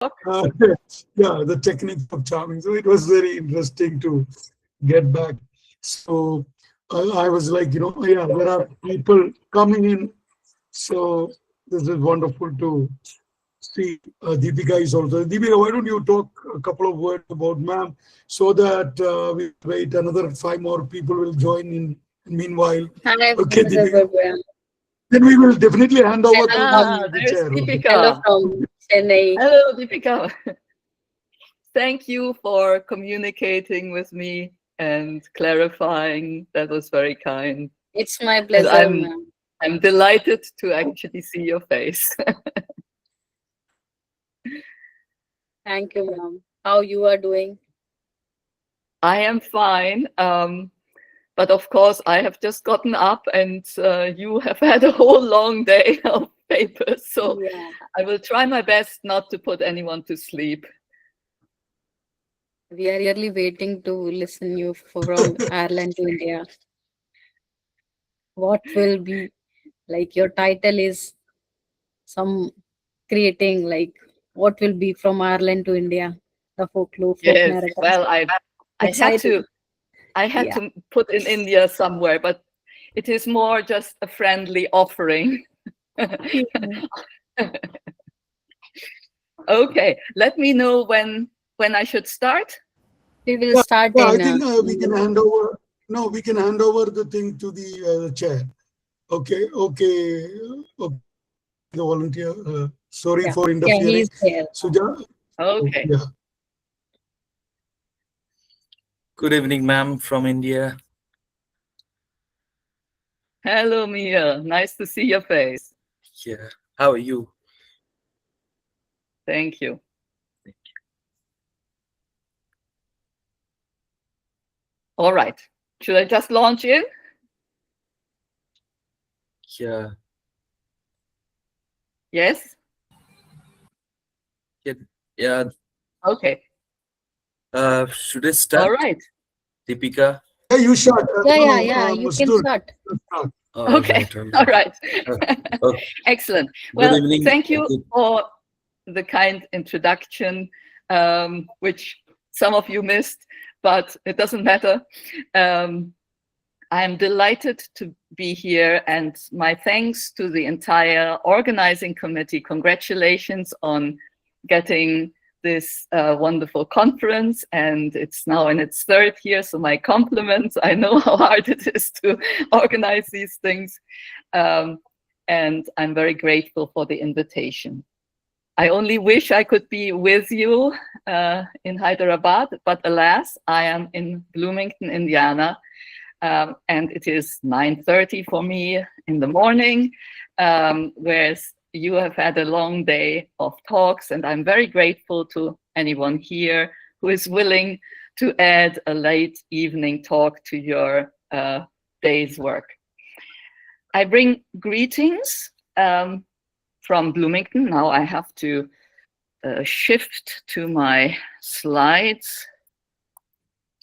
uh, yeah, the techniques of charming. So it was very interesting to get back. So I was like, yeah, there are people coming in. So this is wonderful to see. Deepika is also. Deepika, why don't you talk a couple of words about ma'am so that we wait another 5 more people will join in. Meanwhile, Hi, okay, Professor Deepika. Prabhu. Then we will definitely hand over to the There's chair. Okay. Hello Deepika. from Chennai. Hello, Deepika. Thank you for communicating with me and clarifying. That was very kind. It's my And pleasure, ma'am. I'm delighted to actually see your face. Thank you, ma'am. How you are doing? I am fine. But of course, I have just gotten up and you have had a whole long day of papers. So Yeah, I will try my best not to put anyone to sleep. we are really waiting to listen you from Ireland to India. What will be like your title is some creating like what will be from Ireland to India, the folklore, folk Yes, narratives. well, I Exciting. had Yeah. to put in India somewhere, but it is more just a friendly offering. Okay, let me know when I should start. We will start Yeah, I in think we can hand over. No, we can hand over the thing to the chair. Okay, okay, okay. The volunteer. Sorry yeah. for Yeah, interfering. he's there. Suja. Okay. Yeah. Good evening, ma'am, from India. Hello, Mia. Nice to see your face. Yeah. How are you? Thank you. All right. Should I just launch in? Yeah. Yes? Yeah. Okay. Should I start? All right. Deepika? Yeah, you shot. Yeah. You can Masudul. start. Oh, Okay. all right. All right. Okay. Excellent. Good Well, evening. thank you for the kind introduction, which some of you missed, but it doesn't matter. I'm delighted to be here, and my thanks to the entire organizing committee. Congratulations on getting this wonderful conference, and it's now in its 3rd year, so my compliments. I know how hard it is to organize these things, and I'm very grateful for the invitation. I only wish I could be with you in Hyderabad, but alas, I am in Bloomington, Indiana, and it is 9:30 for me in the morning, whereas you have had a long day of talks, and I'm very grateful to anyone here who is willing to add a late evening talk to your day's work. I bring greetings from Bloomington. Now I have to shift to my slides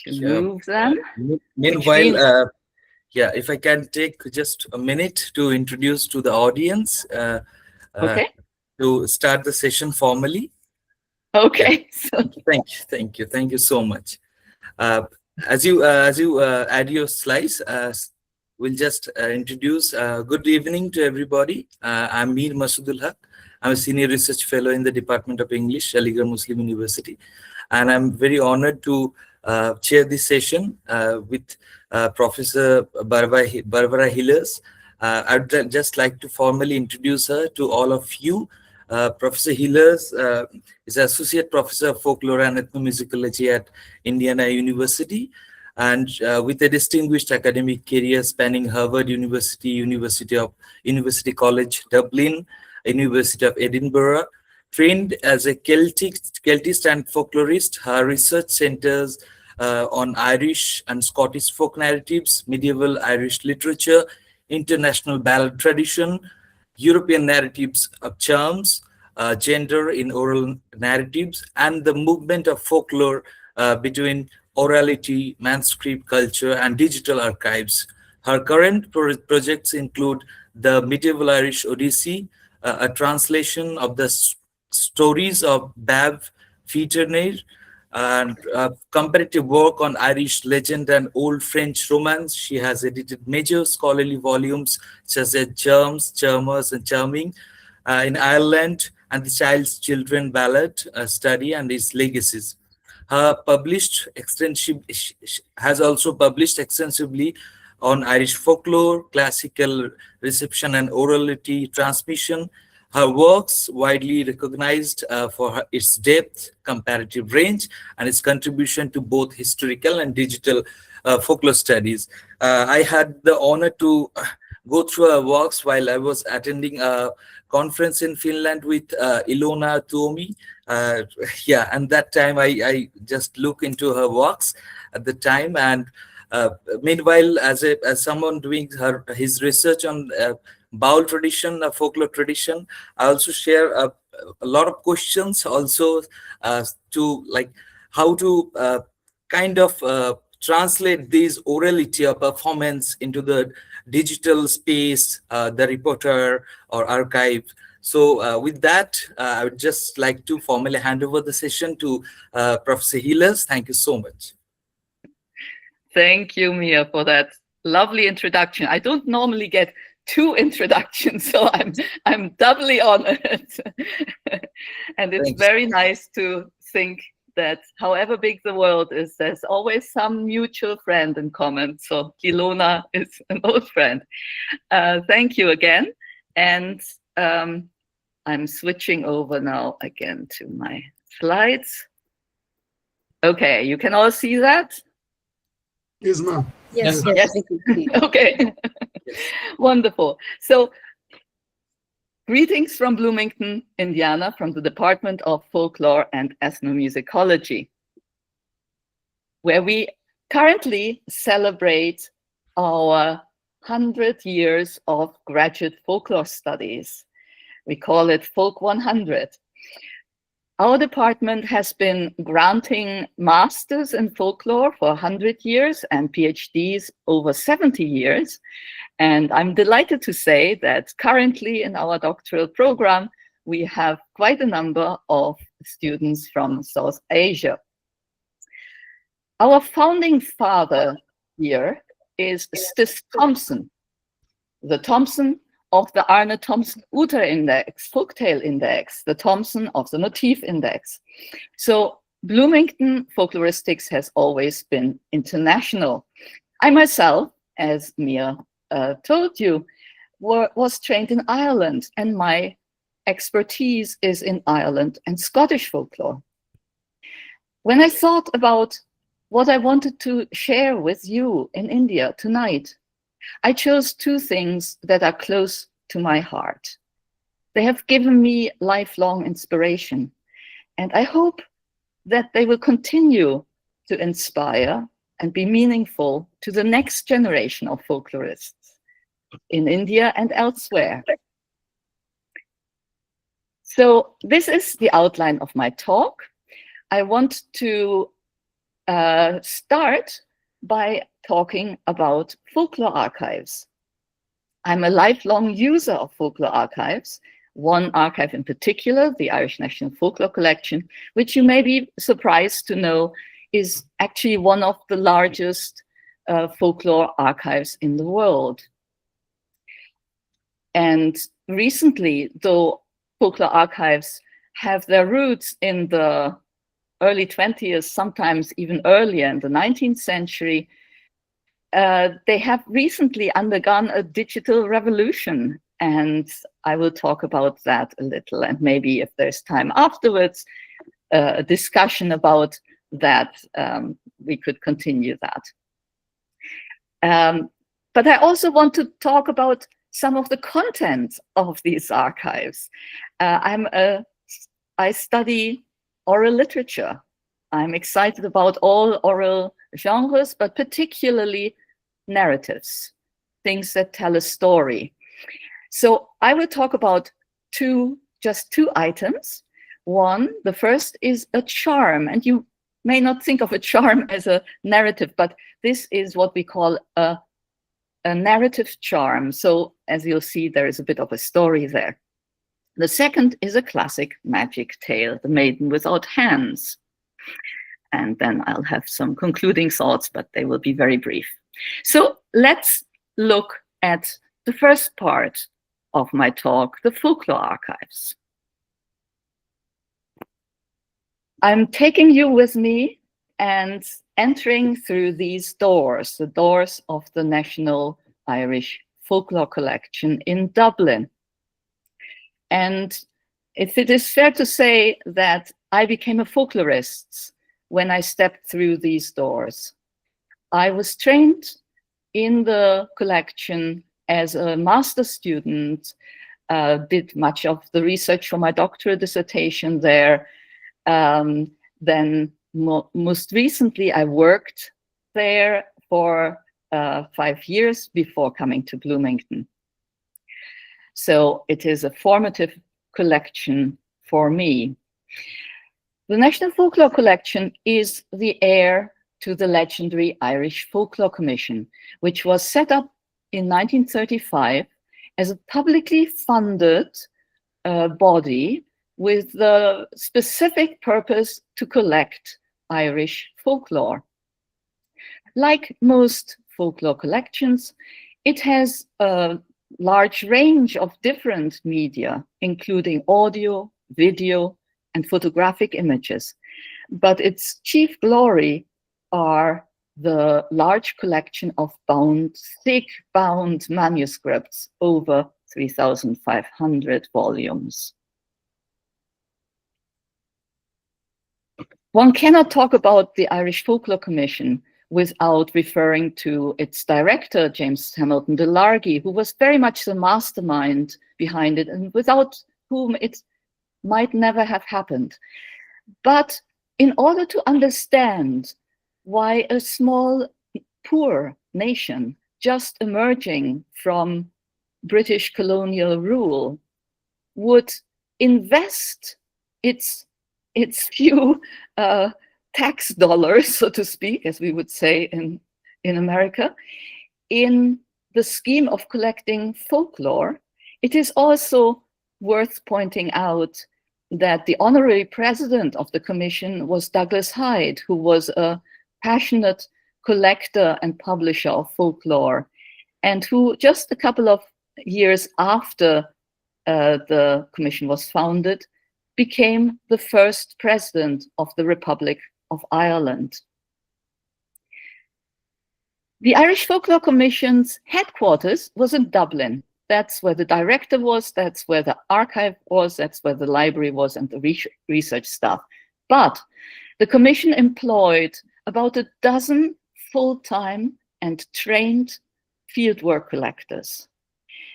to move them. Meanwhile, yeah, if I can take just a minute to introduce to the audience Okay. to start the session formally. Okay. Yeah. Thank you so much. As you add your slides, we'll just introduce. Good evening to everybody. I'm Mir Masudul Hoque. I'm a senior research fellow in the Department of English, Aligarh Muslim University, and I'm very honored to chair this session with Professor Barbara Hillers. I'd just like to formally introduce her to all of you. Professor Hillers is Associate Professor of Folklore and Ethnomusicology at Indiana University, and with a distinguished academic career spanning Harvard University, University College Dublin, University of Edinburgh. Trained as a Celtist and folklorist, her research centers on Irish and Scottish folk narratives, medieval Irish literature, international ballad tradition, European narratives of charms, gender in oral narratives, and the movement of folklore between orality, manuscript culture, and digital archives. Her current projects include the Medieval Irish Odyssey, a translation of the stories of Bev Fitternaire, and comparative work on Irish legend and Old French romance. She has edited major scholarly volumes such as Germs, Charmers, and Charming in Ireland, and the Child's Children Ballad Study and its Legacies. Has also published extensively on Irish folklore, classical reception, and orality transmission. Her works, widely recognized for its depth, comparative range, and its contribution to both historical and digital folklore studies. I had the honor to go through her works while I was attending a conference in Finland with Ilona Tuomi. Yeah, and that time I just look into her works at the time, and meanwhile, as someone doing his research on Baul tradition, folklore tradition, I also share a lot of questions also to like how to kind of translate these orality or performance into the digital space, the reporter or archive. So with that, I would just like to formally hand over the session to Professor Healers. Thank you so much. Thank you, Mia, for that lovely introduction. I don't normally get 2 introductions, so I'm doubly honored. And it's very nice to think that however big the world is, there's always some mutual friend in common. So Ilona is an old friend. Thank you again. And I'm switching over now again to my slides. Okay, you can all see that? Yes, ma'am. Yes, Yes. yes. we can see. Okay, wonderful. So, greetings from Bloomington, Indiana, from the Department of Folklore and Ethnomusicology, where we currently celebrate our 100 years of graduate folklore studies. We call it Folk 100. Our department has been granting masters in folklore for 100 years and PhDs over 70 years. And I'm delighted to say that currently in our doctoral program, we have quite a number of students from South Asia. Our founding father here is Stis Thompson, the Thompson of the Arne Thompson Uter Index, Folktale Index, the Thompson of the Motif Index. So Bloomington folkloristics has always been international. I myself, as Mia told you, was trained in Ireland, and my expertise is in Ireland and Scottish folklore. When I thought about what I wanted to share with you in India tonight, I chose 2 things that are close to my heart. They have given me lifelong inspiration, and I hope that they will continue to inspire and be meaningful to the next generation of folklorists in India and elsewhere. So this is the outline of my talk. I want to start by talking about folklore archives. I'm a lifelong user of folklore archives, one archive in particular, the Irish National Folklore Collection, which you may be surprised to know is actually one of the largest folklore archives in the world. And recently, though folklore archives have their roots in the early 20th, sometimes even earlier in the 19th century, they have recently undergone a digital revolution. And I will talk about that a little, and maybe if there's time afterwards, a discussion about that, we could continue that. But I also want to talk about some of the content of these archives. I study oral literature. I'm excited about all oral genres, but particularly narratives, things that tell a story. So I will talk about just two items. One, the first is a charm, and you may not think of a charm as a narrative, but this is what we call a narrative charm. So as you'll see, there is a bit of a story there. The second is a classic magic tale, The Maiden Without Hands. And then I'll have some concluding thoughts, but they will be very brief. So let's look at the first part of my talk, the folklore archives. I'm taking you with me and entering through these doors, the doors of the National Irish Folklore Collection in Dublin. And if it is fair to say that I became a folklorist when I stepped through these doors. I was trained in the collection as a master's student, did much of the research for my doctoral dissertation there. Then most recently, I worked there for 5 years before coming to Bloomington. So it is a formative collection for me. The National Folklore Collection is the heir to the legendary Irish Folklore Commission, which was set up in 1935 as a publicly funded body with the specific purpose to collect Irish folklore. Like most folklore collections, it has a large range of different media, including audio, video, and photographic images. But its chief glory are the large collection of thick bound manuscripts, over 3,500 volumes. One cannot talk about the Irish Folklore Commission without referring to its director, James Hamilton de Largy, who was very much the mastermind behind it, and without whom it might never have happened. But in order to understand why a small, poor nation just emerging from British colonial rule would invest its few tax dollars, so to speak, as we would say in America, in the scheme of collecting folklore, it is also worth pointing out that the honorary president of the commission was Douglas Hyde, who was a passionate collector and publisher of folklore, and who just a couple of years after the commission was founded, became the first president of the Republic of Ireland. The Irish Folklore Commission's headquarters was in Dublin. That's where the director was, that's where the archive was, that's where the library was, and the research staff. But the commission employed about a dozen full-time and trained fieldwork collectors.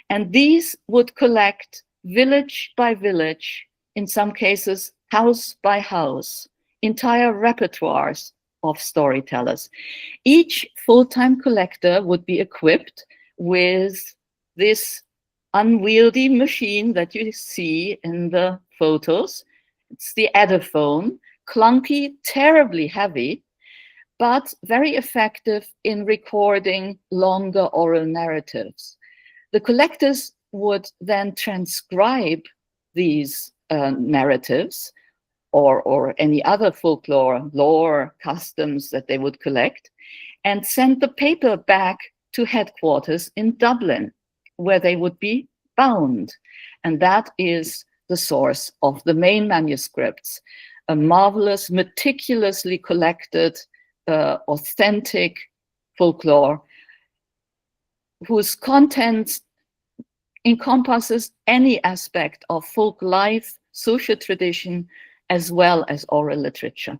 And these would collect village by village, in some cases house by house, entire repertoires of storytellers. Each full-time collector would be equipped with this unwieldy machine that you see in the photos. It's the Edaphone, clunky, terribly heavy, but very effective in recording longer oral narratives. The collectors would then transcribe these narratives or any other folklore, lore, customs that they would collect, and send the paper back to headquarters in Dublin, where they would be bound. And that is the source of the main manuscripts, a marvelous, meticulously collected, authentic folklore whose content encompasses any aspect of folk life, social tradition, as well as oral literature.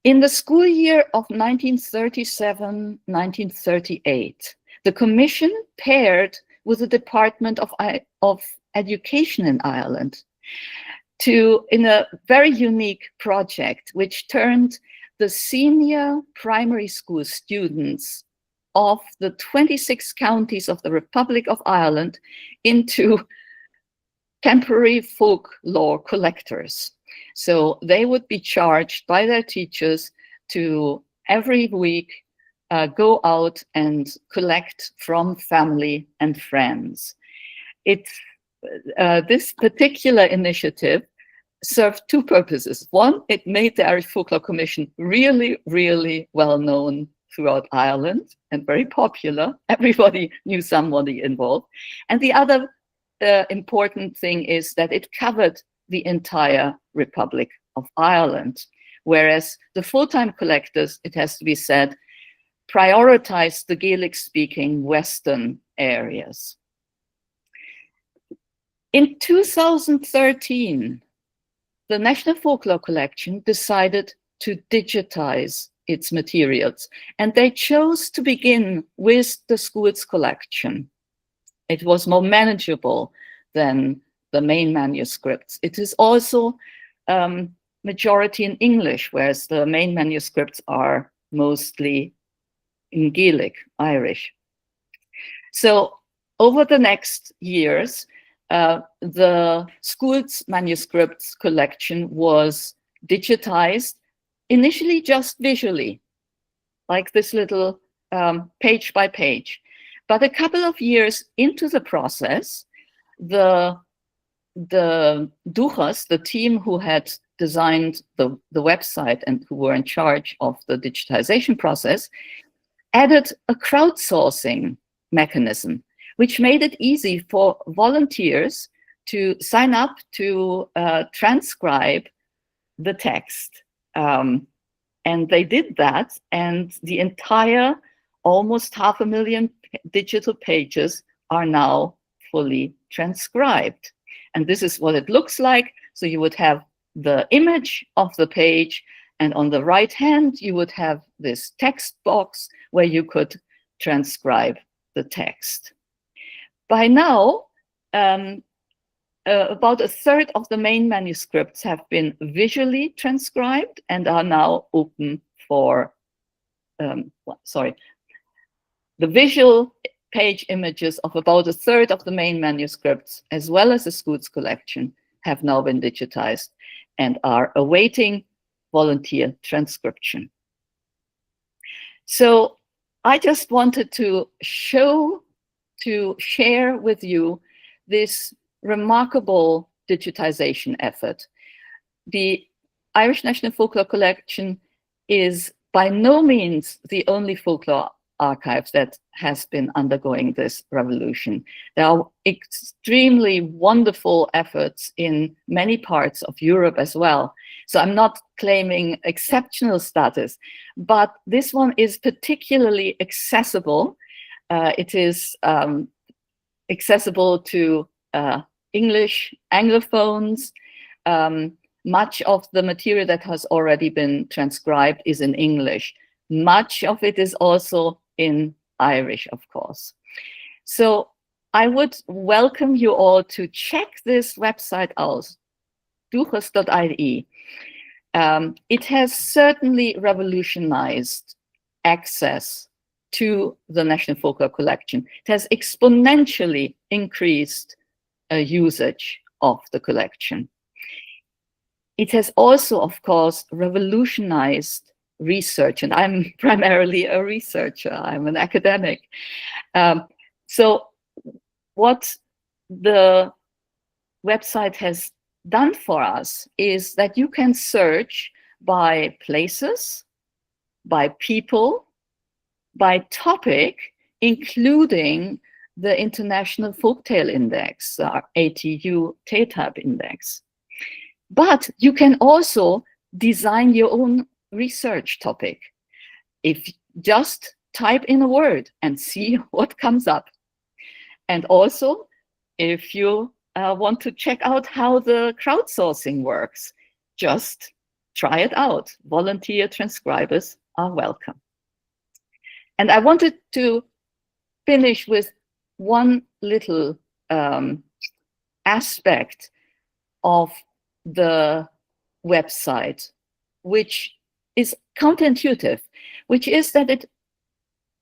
In the school year of 1937-1938, the commission paired with the Department of Education in Ireland in a very unique project, which turned the senior primary school students of the 26 counties of the Republic of Ireland into temporary folklore collectors. So they would be charged by their teachers to every week go out and collect from family and friends. this particular initiative served two purposes. One, it made the Irish Folklore Commission really, really well known throughout Ireland and very popular. Everybody knew somebody involved. And the other important thing is that it covered the entire Republic of Ireland, whereas the full-time collectors, it has to be said, prioritized the Gaelic-speaking Western areas. In 2013, the National Folklore Collection decided to digitize its materials, and they chose to begin with the schools collection. It was more manageable than the main manuscripts. It is also majority in English, whereas the main manuscripts are mostly in Gaelic, Irish. So over the next years, the schools manuscripts collection was digitized, initially just visually, like this little page by page. But a couple of years into the process, the Duchas, the team who had designed the website and who were in charge of the digitization process, added a crowdsourcing mechanism, which made it easy for volunteers to sign up to transcribe the text. And they did that, and the entire almost 500,000 digital pages are now fully transcribed. And this is what it looks like. So you would have the image of the page, and on the right hand, you would have this text box where you could transcribe the text. By now, about a third of the main manuscripts have been visually transcribed and are now open for, the visual page images of about a third of the main manuscripts, as well as the schools collection, have now been digitized and are awaiting volunteer transcription. So I just wanted to share with you this remarkable digitization effort. The Irish National Folklore Collection is by no means the only folklore archive that has been undergoing this revolution. There are extremely wonderful efforts in many parts of Europe as well. So I'm not claiming exceptional status, but this one is particularly accessible. It is accessible to English Anglophones. Much of the material that has already been transcribed is in English. Much of it is also in Irish, of course. So I would welcome you all to check this website out, duchas.ie. It has certainly revolutionized access to the National Folklore Collection. It has exponentially increased usage of the collection. It has also, of course, revolutionized research, and I'm primarily a researcher. I'm an academic. So what the website has done for us is that you can search by places, by people, by topic, including the International Folktale Index, our ATU TATAB index. But you can also design your own research topic. If just type in a word and see what comes up. And also, if you want to check out how the crowdsourcing works, just try it out. Volunteer transcribers are welcome. And I wanted to finish with one little aspect of the website, which is counterintuitive, which is that it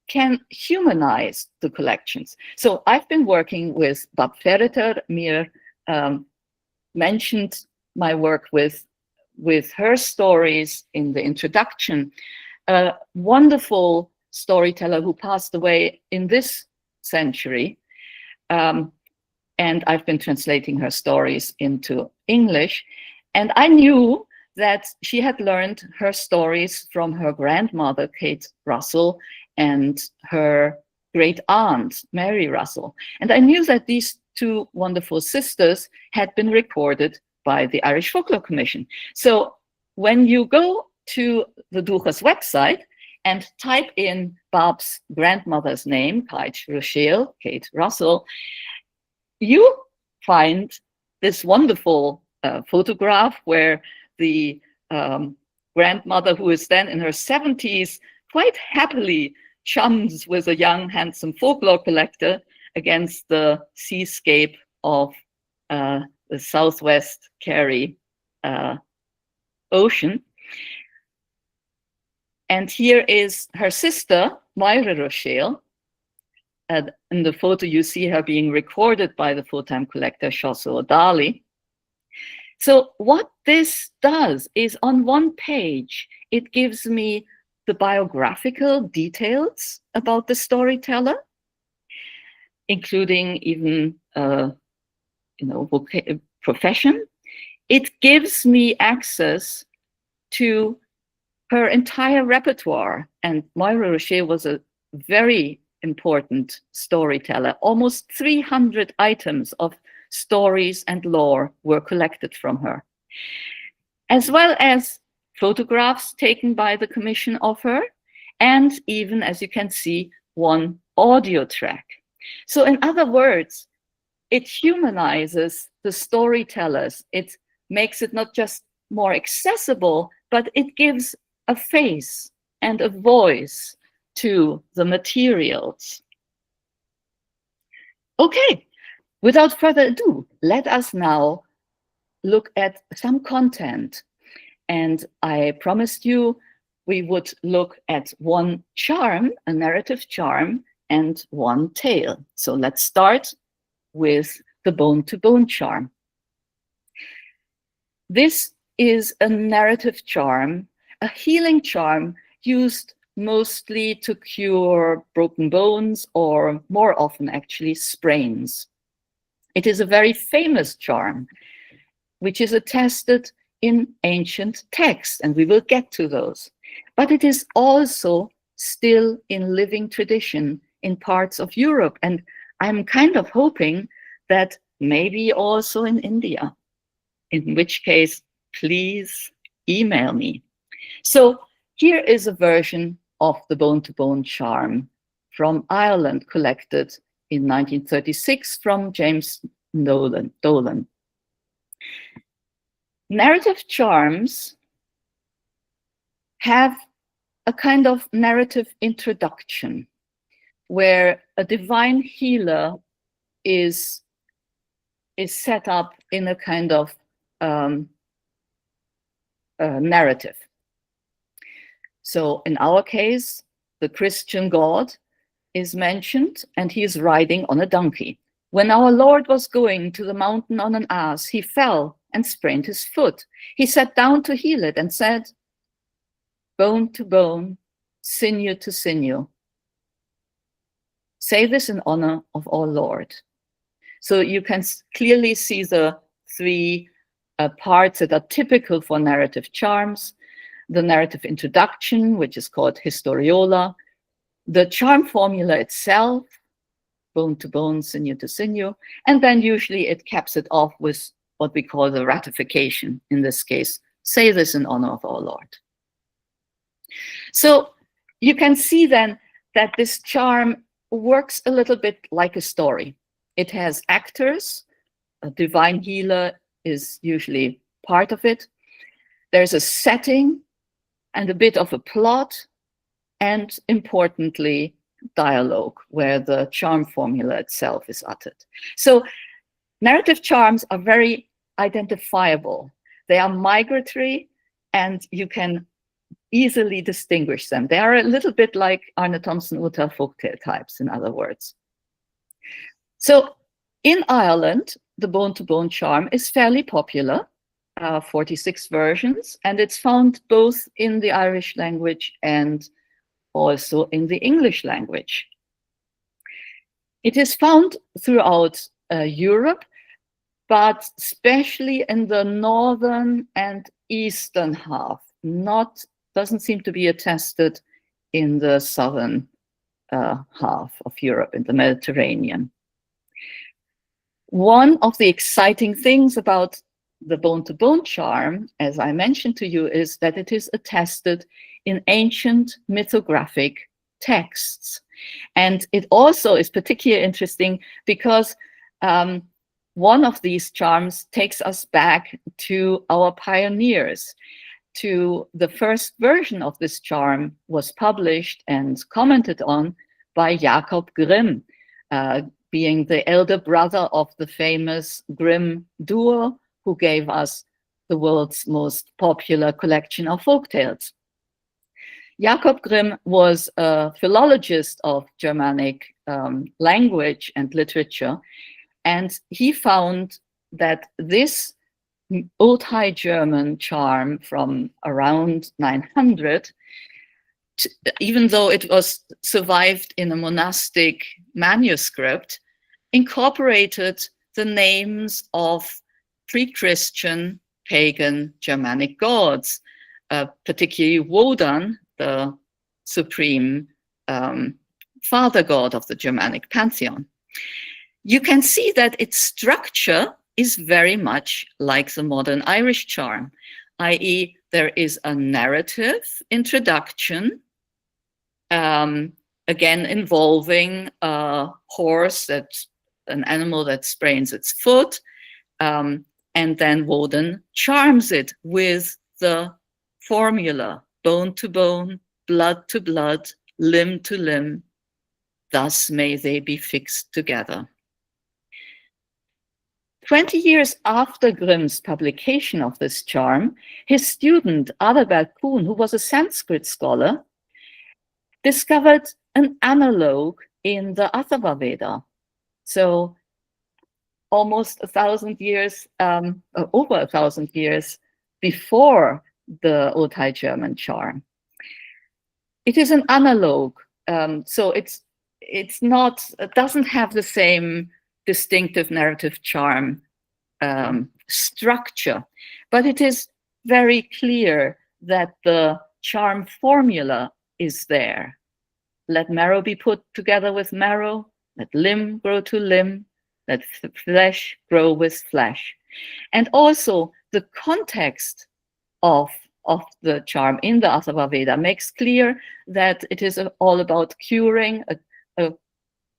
can humanize the collections. So I've been working with Bab Ferreter. Mir mentioned my work with her stories in the introduction. A wonderful storyteller who passed away in this century, and I've been translating her stories into English. And I knew that she had learned her stories from her grandmother, Kate Russell, and her great aunt, Mary Russell. And I knew that these two wonderful sisters had been recorded by the Irish Folklore Commission. So when you go to the Dúchas website and type in Barb's grandmother's name, Kate Russell, you find this wonderful photograph where the grandmother, who is then in her 70s, quite happily chums with a young, handsome folklore collector against the seascape of the Southwest Kerry Ocean. And here is her sister, Moira Rochelle. In the photo, you see her being recorded by the full-time collector, Shoso O'Daly. So what this does is, on one page, it gives me the biographical details about the storyteller, including even, profession. It gives me access to her entire repertoire. And Moira Rochelle was a very important storyteller. Almost 300 items of stories and lore were collected from her, as well as photographs taken by the commission of her, and even, as you can see, one audio track. So in other words, it humanizes the storytellers. It makes it not just more accessible, but it gives a face and a voice to the materials. Okay, without further ado, let us now look at some content. And I promised you we would look at one charm, a narrative charm, and one tale. So let's start with the bone-to-bone charm. This is a narrative charm, a healing charm used mostly to cure broken bones, or more often actually sprains. It is a very famous charm, which is attested in ancient texts, and we will get to those. But it is also still in living tradition in parts of Europe, and I'm kind of hoping that maybe also in India, in which case, please email me. So here is a version of the bone-to-bone charm from Ireland, collected in 1936 from James Dolan. Narrative charms have a kind of narrative introduction where a divine healer is set up in a kind of narrative. So in our case, the Christian God is mentioned, and he is riding on a donkey. When our Lord was going to the mountain on an ass, he fell and sprained his foot. He sat down to heal it and said, "Bone to bone, sinew to sinew. Say this in honor of our Lord." So you can clearly see the three parts that are typical for narrative charms: the narrative introduction, which is called historiola, the charm formula itself, bone to bone, sinew to sinew, and then usually it caps it off with what we call the ratification. In this case, say this in honor of our Lord. So you can see then that this charm works a little bit like a story. It has actors. A divine healer is usually part of it. There's a setting and a bit of a plot, and importantly, dialogue, where the charm formula itself is uttered. So narrative charms are very identifiable. They are migratory, and you can easily distinguish them. They are a little bit like Arne Thompson Uta folktale types, in other words. So in Ireland, the bone-to-bone charm is fairly popular, 46 versions, and it's found both in the Irish language and also in the English language. It is found throughout Europe, but especially in the northern and eastern half. Doesn't seem to be attested in the southern half of Europe, in the Mediterranean. One of the exciting things about the bone-to-bone charm, as I mentioned to you, is that it is attested in ancient mythographic texts. And it also is particularly interesting because one of these charms takes us back to our pioneers. To the first version of this charm was published and commented on by Jakob Grimm, being the elder brother of the famous Grimm duo, who gave us the world's most popular collection of folk tales. Jakob Grimm was a philologist of Germanic language and literature, and he found that this Old High German charm from around 900, even though it was survived in a monastic manuscript, incorporated the names of pre-Christian pagan Germanic gods, particularly Wodan, the supreme father god of the Germanic pantheon. You can see that its structure is very much like the modern Irish charm, i.e. there is a narrative introduction, again involving a horse, an animal that sprains its foot, and then Woden charms it with the formula, bone to bone, blood to blood, limb to limb, thus may they be fixed together. 20 years after Grimm's publication of this charm, his student Adalbert Kuhn, who was a Sanskrit scholar, discovered an analogue in the Atharva Veda. So almost 1,000 years, over 1,000 years before the Old High German charm. It is an analogue, so it doesn't have the same distinctive narrative charm structure, but it is very clear that the charm formula is there. Let marrow be put together with marrow, let limb grow to limb, let flesh grow with flesh. And also the context of the charm in the Atharva Veda makes clear that it is all about curing. A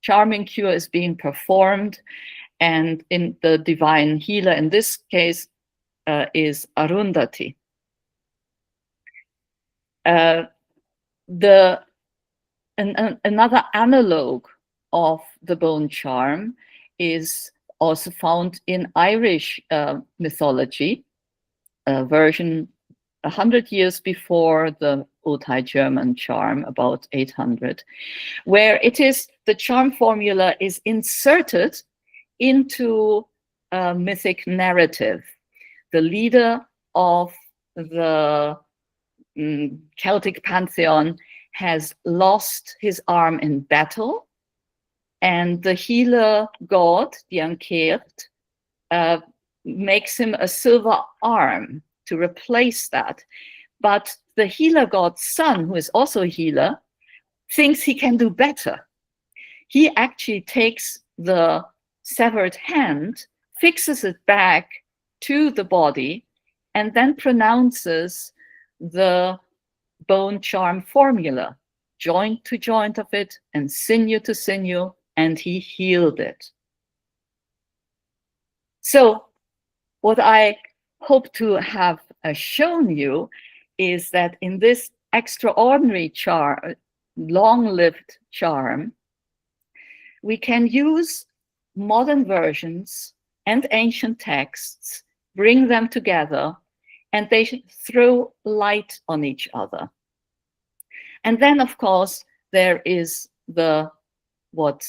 charming cure is being performed, and in the divine healer in this case is Arundhati. Another analogue of the bone charm is also found in Irish mythology, a version 100 years before the Old High German charm, about 800, where it is the charm formula is inserted into a mythic narrative. The leader of the Celtic pantheon has lost his arm in battle, and the healer god, the Ankeert, makes him a silver arm to replace that. But the healer god's son, who is also a healer, thinks he can do better. He actually takes the severed hand, fixes it back to the body, and then pronounces the bone charm formula, joint to joint of it and sinew to sinew, and he healed it. So what I hope to have shown you is that in this extraordinary charm, long-lived charm, we can use modern versions and ancient texts, bring them together, and they throw light on each other. And then, of course, there is what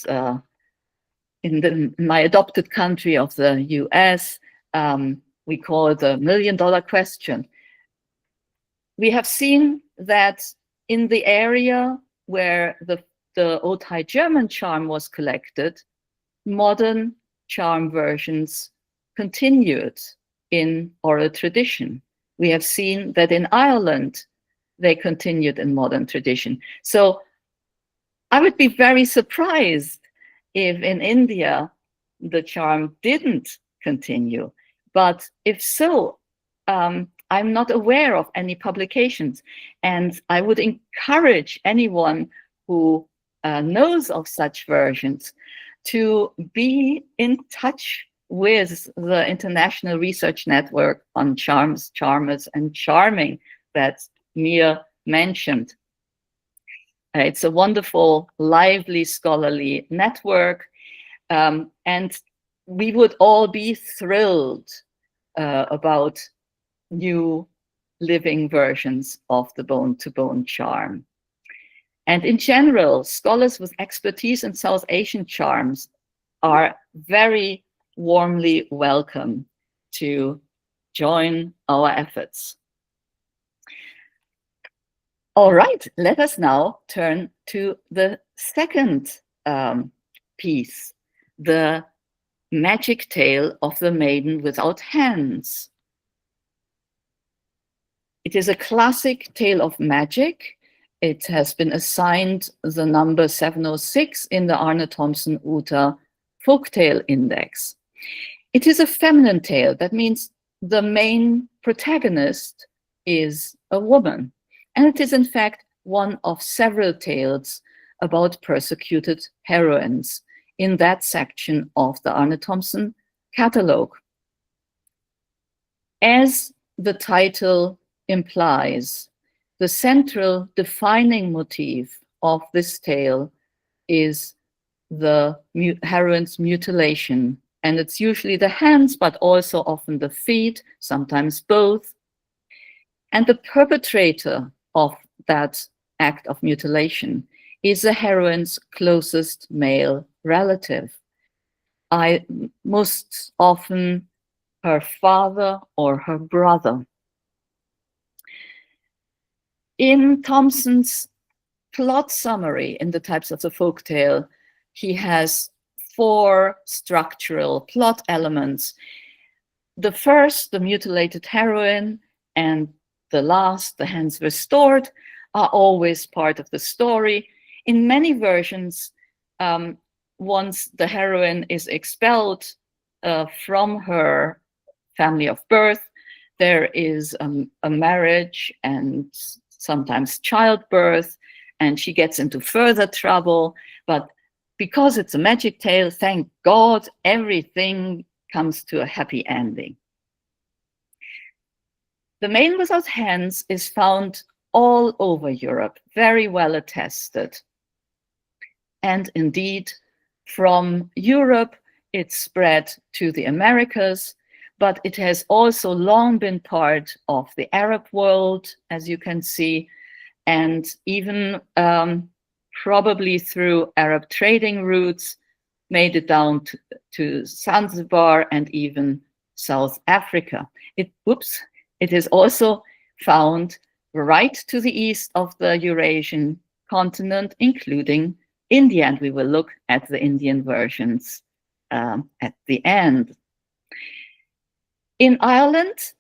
in my adopted country of the US, we call the $1 million question. We have seen that in the area where the Old High German charm was collected, modern charm versions continued in oral tradition. We have seen that in Ireland, they continued in modern tradition. So I would be very surprised if in India the charm didn't continue. But if so, I'm not aware of any publications. And I would encourage anyone who knows of such versions to be in touch with the International Research Network on Charms, Charmers, and Charming that Mir mentioned. It's a wonderful, lively, scholarly network. And we would all be thrilled about new living versions of the bone-to-bone charm. And in general, scholars with expertise in South Asian charms are very warmly welcome to join our efforts. All right, let us now turn to the second piece, the magic tale of the maiden without hands. It is a classic tale of magic. It has been assigned the number 706 in the Arne Thompson Uta Folktale Index. It is a feminine tale. That means the main protagonist is a woman. And it is in fact one of several tales about persecuted heroines in that section of the Arne Thompson catalogue. As the title implies, the central defining motif of this tale is the heroine's mutilation. And it's usually the hands, but also often the feet, sometimes both. And the perpetrator of that act of mutilation is the heroine's closest male relative. Most often her father or her brother. In Thompson's plot summary in the Types of the Folktale, he has 4 structural plot elements. The first, the mutilated heroine, and the last, the hands restored, are always part of the story. In many versions, once the heroine is expelled from her family of birth, there is a marriage and sometimes childbirth, and she gets into further trouble. But because it's a magic tale, thank God, everything comes to a happy ending. The maiden without hands is found all over Europe, very well attested. And indeed, from Europe, it spread to the Americas, but it has also long been part of the Arab world, as you can see, and even probably through Arab trading routes, made it down to Zanzibar and even South Africa. It is also found right to the east of the Eurasian continent, including India, and we will look at the Indian versions at the end. In Ireland,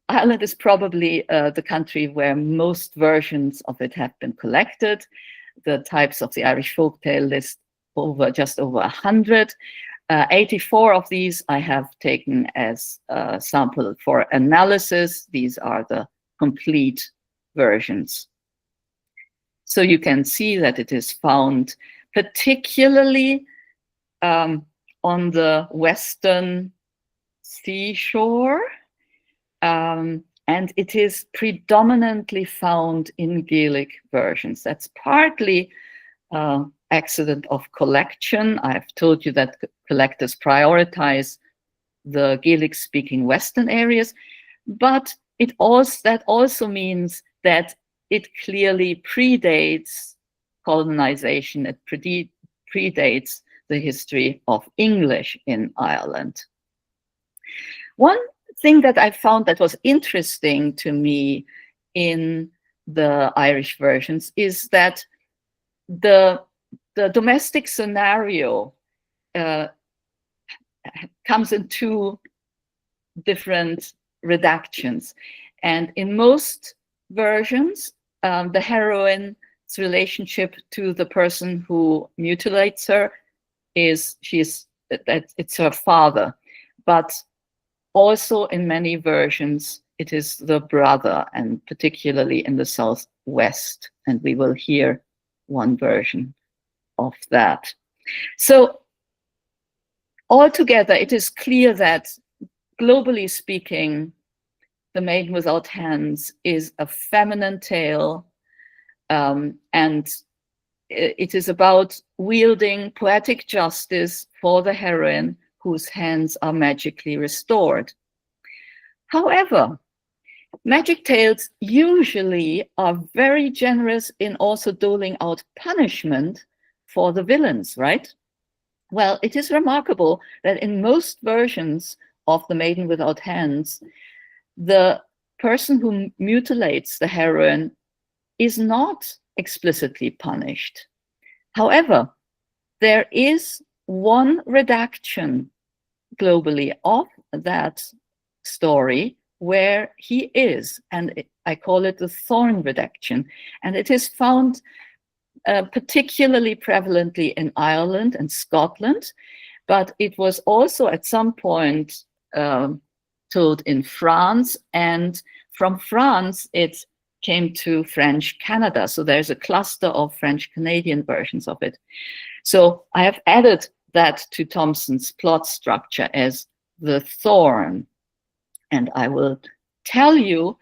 Ireland is probably the country where most versions of it have been collected. The Types of the Irish Folktale list just over 100. 84 of these I have taken as a sample for analysis. These are the complete versions. So you can see that it is found particularly on the western seashore, and it is predominantly found in Gaelic versions. That's partly accident of collection. I've told you that collectors prioritize the Gaelic-speaking Western areas, but that also means that it clearly predates colonization. It predates the history of English in Ireland. One thing that I found that was interesting to me in the Irish versions is that the domestic scenario comes in two different redactions. And in most versions, the heroine's relationship to the person who mutilates her it's her father. But also in many versions, it is the brother, and particularly in the Southwest. And we will hear one version of that. So altogether, it is clear that, globally speaking, The Maiden Without Hands is a feminine tale, and it is about wielding poetic justice for the heroine whose hands are magically restored. However, magic tales usually are very generous in also doling out punishment for the villains, right? Well, it is remarkable that in most versions of The Maiden Without Hands, the person who mutilates the heroine is not explicitly punished. However, there is one redaction globally of that story where he is, and I call it the thorn redaction, and it is found particularly prevalently in Ireland and Scotland, but it was also at some point told in France, and from France it came to French Canada. So there's a cluster of French Canadian versions of it. So I have added that to Thompson's plot structure as the thorn. And I will tell you,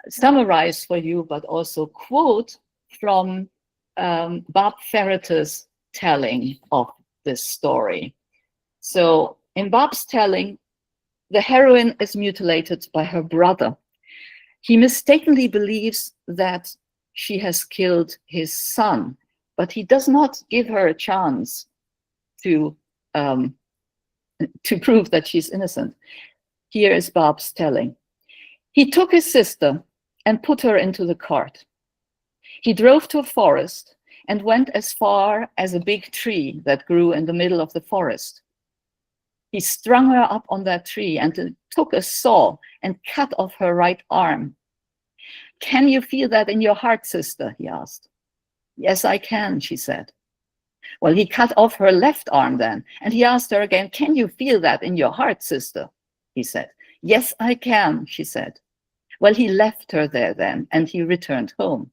summarize for you, but also quote from Bob Ferreter's telling of this story. So in Bob's telling, the heroine is mutilated by her brother. He mistakenly believes that she has killed his son, but he does not give her a chance to prove that she's innocent. Here is Bob's telling. He took his sister and put her into the cart. He drove to a forest and went as far as a big tree that grew in the middle of the forest. He strung her up on that tree and took a saw and cut off her right arm. "Can you feel that in your heart, sister?" he asked. "Yes, I can," she said. Well, he cut off her left arm then, and he asked her again, "Can you feel that in your heart, sister?" He said. "Yes, I can," she said. Well, he left her there then, and he returned home.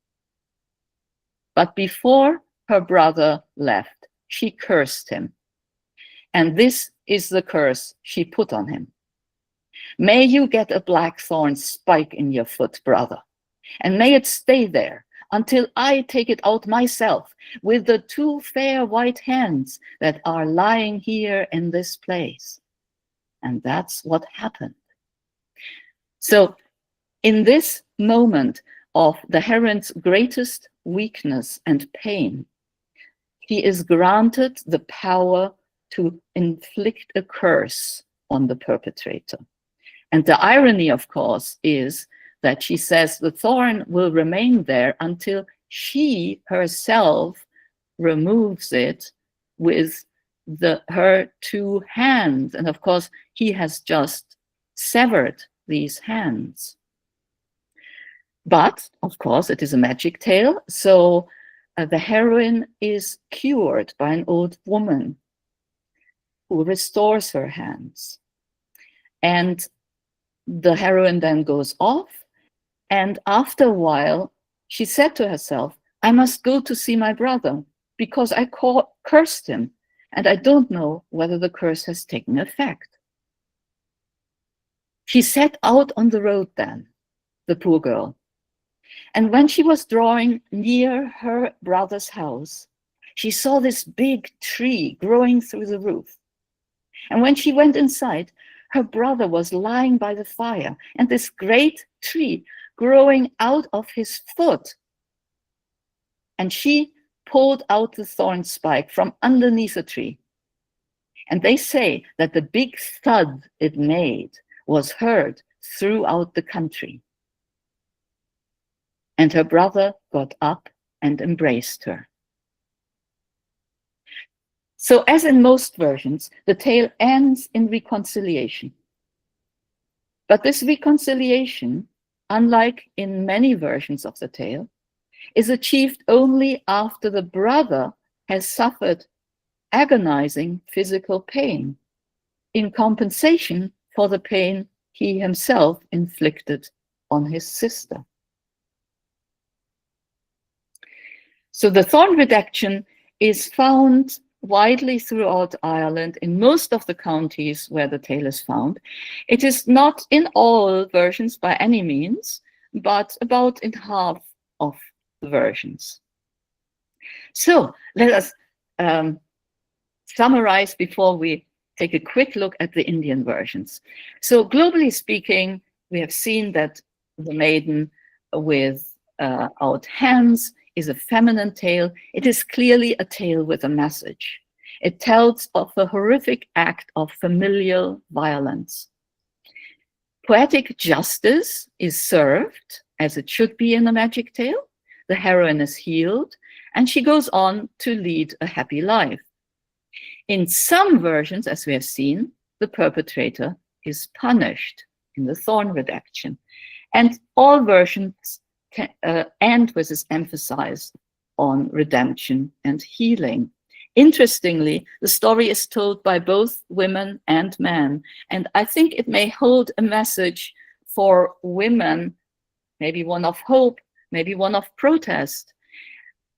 But before her brother left, she cursed him. And this is the curse she put on him. "May you get a blackthorn spike in your foot, brother, and may it stay there until I take it out myself with the two fair white hands that are lying here in this place." And that's what happened. So in this moment of the heroine's greatest weakness and pain, he is granted the power to inflict a curse on the perpetrator. And the irony, of course, is that she says the thorn will remain there until she herself removes it with her two hands. And of course, he has just severed these hands. But, of course, it is a magic tale. So the heroine is cured by an old woman who restores her hands. And the heroine then goes off. And after a while, she said to herself, "I must go to see my brother because I cursed him. And I don't know whether the curse has taken effect." She set out on the road then, the poor girl. And when she was drawing near her brother's house, she saw this big tree growing through the roof. And when she went inside, her brother was lying by the fire, and this great tree growing out of his foot. And she pulled out the thorn spike from underneath the tree. And they say that the big thud it made was heard throughout the country. And her brother got up and embraced her. So as in most versions, the tale ends in reconciliation. But this reconciliation, unlike in many versions of the tale, is achieved only after the brother has suffered agonizing physical pain in compensation for the pain he himself inflicted on his sister. So the thorn redaction is found widely throughout Ireland in most of the counties where the tale is found. It is not in all versions by any means, but about in half of the versions. So let us summarize before we take a quick look at the Indian versions. So globally speaking, we have seen that the maiden without hands is a feminine tale. It is clearly a tale with a message. It tells of a horrific act of familial violence. Poetic justice is served, as it should be in a magic tale. The heroine is healed, and she goes on to lead a happy life. In some versions, as we have seen, the perpetrator is punished in the thorn redaction. And all versions end with this emphasis on redemption and healing. Interestingly, the story is told by both women and men, and I think it may hold a message for women, maybe one of hope, maybe one of protest,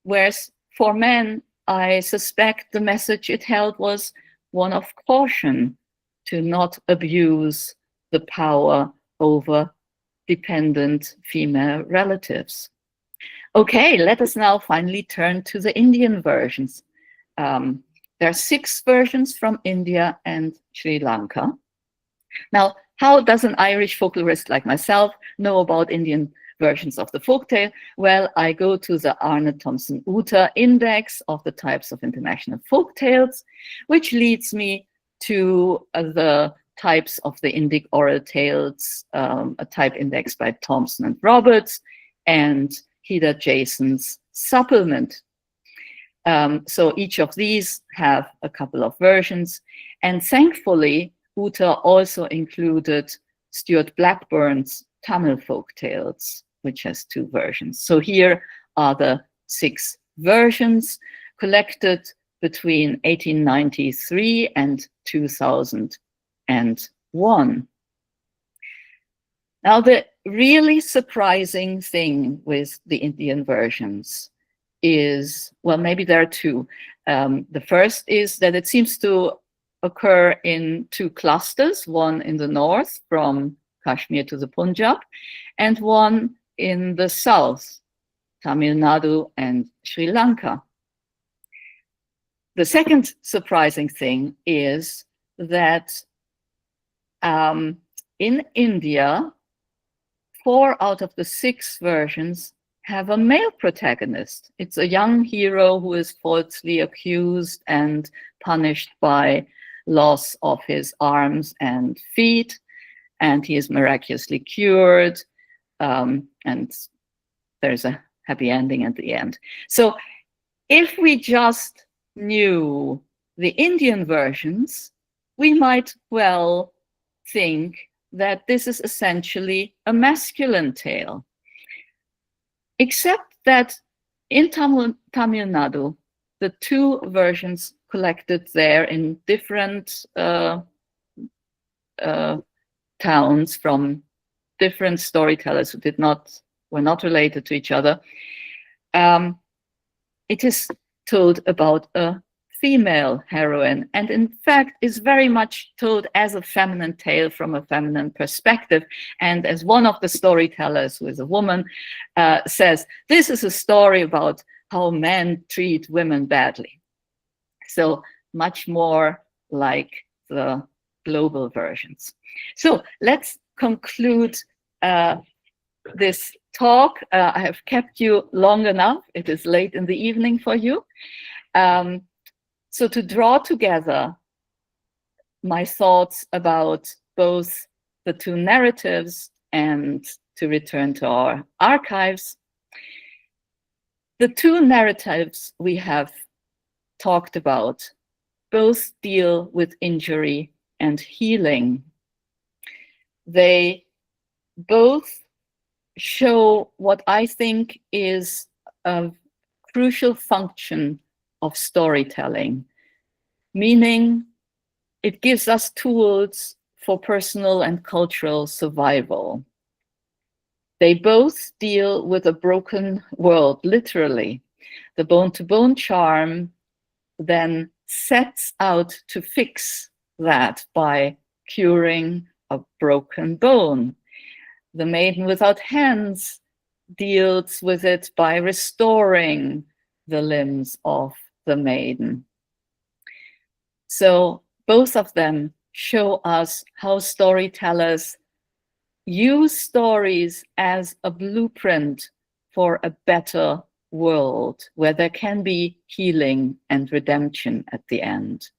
whereas for men, I suspect the message it held was one of caution to not abuse the power over dependent female relatives. Okay, let us now finally turn to the Indian versions. There are 6 versions from India and Sri Lanka. Now, how does an Irish folklorist like myself know about Indian versions of the folktale? Well, I go to the Arne Thompson Uta Index of the Types of International Folktales, which leads me to the types of the Indic oral tales, a type index by Thompson and Roberts, and Heather Jason's supplement. So each of these have a couple of versions, and thankfully, Uta also included Stuart Blackburn's Tamil folk tales, which has 2 versions. So here are the 6 versions collected between 1893 and 2001. Now, the really surprising thing with the Indian versions is, well, maybe there are 2. The first is that it seems to occur in 2 clusters, one in the north from Kashmir to the Punjab, and one in the south, Tamil Nadu and Sri Lanka. The second surprising thing is that in India, 4 out of the 6 versions have a male protagonist. It's a young hero who is falsely accused and punished by loss of his arms and feet, and he is miraculously cured, and there's a happy ending at the end. So if we just knew the Indian versions, we might well think that this is essentially a masculine tale, except that in Tamil Nadu, the 2 versions collected there in different towns from different storytellers who were not related to each other. It is told about a female heroine, and in fact is very much told as a feminine tale from a feminine perspective. And as one of the storytellers, who is a woman, says, this is a story about how men treat women badly. So much more like the global versions. So let's conclude this talk. I have kept you long enough. It is late in the evening for you. So to draw together my thoughts about both the 2 narratives and to return to our archives, the 2 narratives we have talked about both deal with injury and healing. They both show what I think is a crucial function of storytelling, meaning it gives us tools for personal and cultural survival. They both deal with a broken world, literally. The bone-to-bone charm then sets out to fix that by curing a broken bone. The Maiden Without Hands deals with it by restoring the limbs of the maiden. So both of them show us how storytellers use stories as a blueprint for a better world where there can be healing and redemption at the end.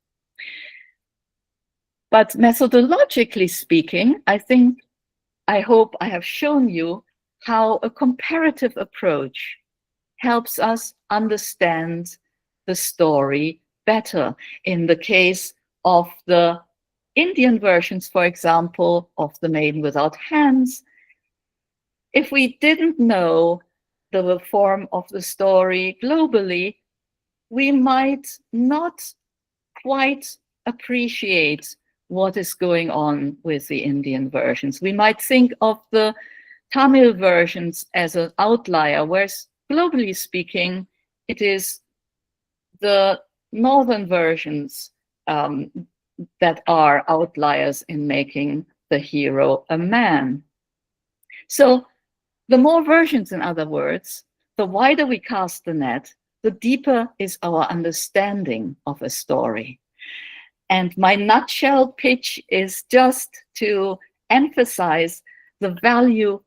But methodologically speaking, I hope I have shown you how a comparative approach helps us understand the story better. In the case of the Indian versions, for example, of The Maiden Without Hands, if we didn't know the form of the story globally, we might not quite appreciate what is going on with the Indian versions. We might think of the Tamil versions as an outlier, whereas globally speaking, it is the northern versions that are outliers in making the hero a man. So the more versions, in other words, the wider we cast the net, the deeper is our understanding of a story. And my nutshell pitch is just to emphasize the value,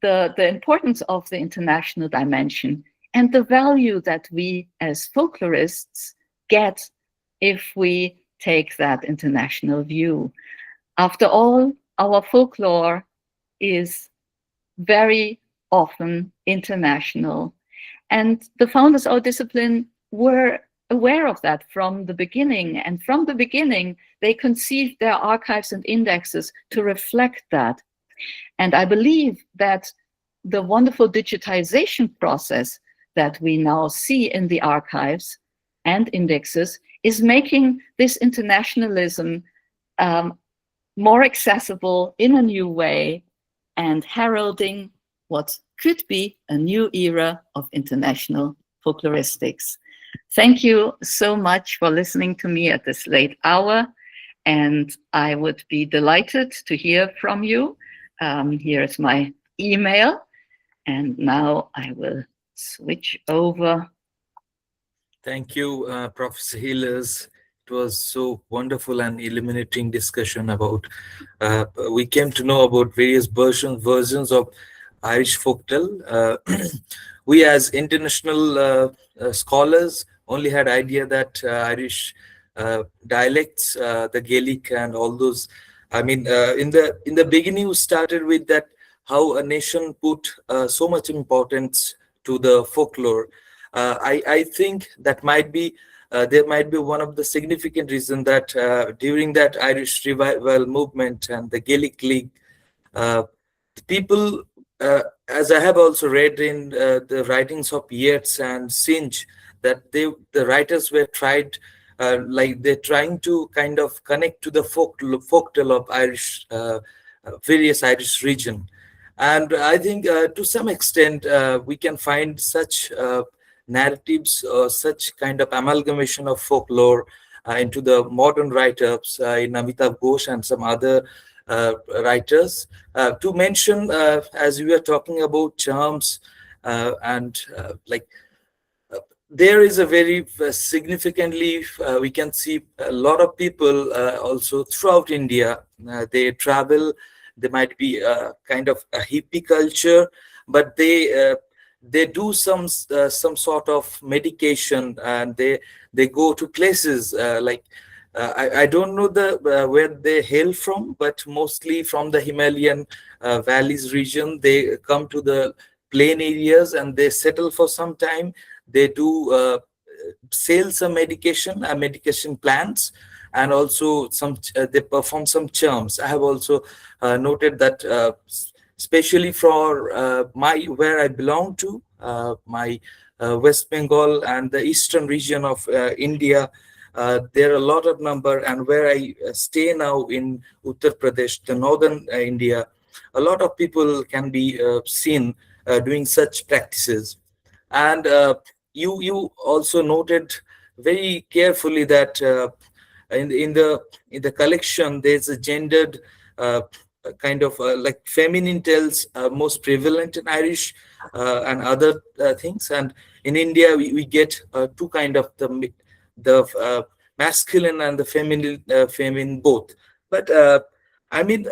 the importance of the international dimension and the value that we as folklorists get if we take that international view. After all, our folklore is very often international. And the founders of our discipline were aware of that from the beginning. And from the beginning, they conceived their archives and indexes to reflect that. And I believe that the wonderful digitization process that we now see in the archives and indexes is making this internationalism more accessible in a new way and heralding what could be a new era of international folkloristics. Thank you so much for listening to me at this late hour, and I would be delighted to hear from you. Here is my email, and now I will switch over. Thank you, Professor Healers. It was so wonderful and illuminating discussion about, we came to know about various versions of Irish folktale. We as international scholars only had idea that Irish dialects, the Gaelic and all those. I mean, in the beginning, we started with that how a nation put so much importance to the folklore. I think that might be there might be one of the significant reasons that during that Irish revival movement and the Gaelic League, people, as I have also read in the writings of Yeats and Synge, that the writers were like they're trying to kind of connect to the folktale of Irish, various Irish region. And I think to some extent we can find such narratives or such kind of amalgamation of folklore into the modern write-ups in Amitav Ghosh and some other writers. To mention, as we were talking about charms and there is a very significantly, we can see a lot of people also throughout India. They travel, they might be kind of a hippie culture, but they do some sort of medication, and they go to places I don't know where they hail from, but mostly from the Himalayan valleys region. They come to the plain areas and they settle for some time. They do sell some medication plants, and also they perform some charms. I have also noted that, especially for where I belong to, my West Bengal and the eastern region of India, there are a lot of number, and where I stay now in Uttar Pradesh, the northern India, a lot of people can be seen doing such practices. And you also noted very carefully that in the collection there's a gendered kind of like feminine tales most prevalent in Irish and other things, and in India we get two kind of the masculine and the feminine both. But I mean,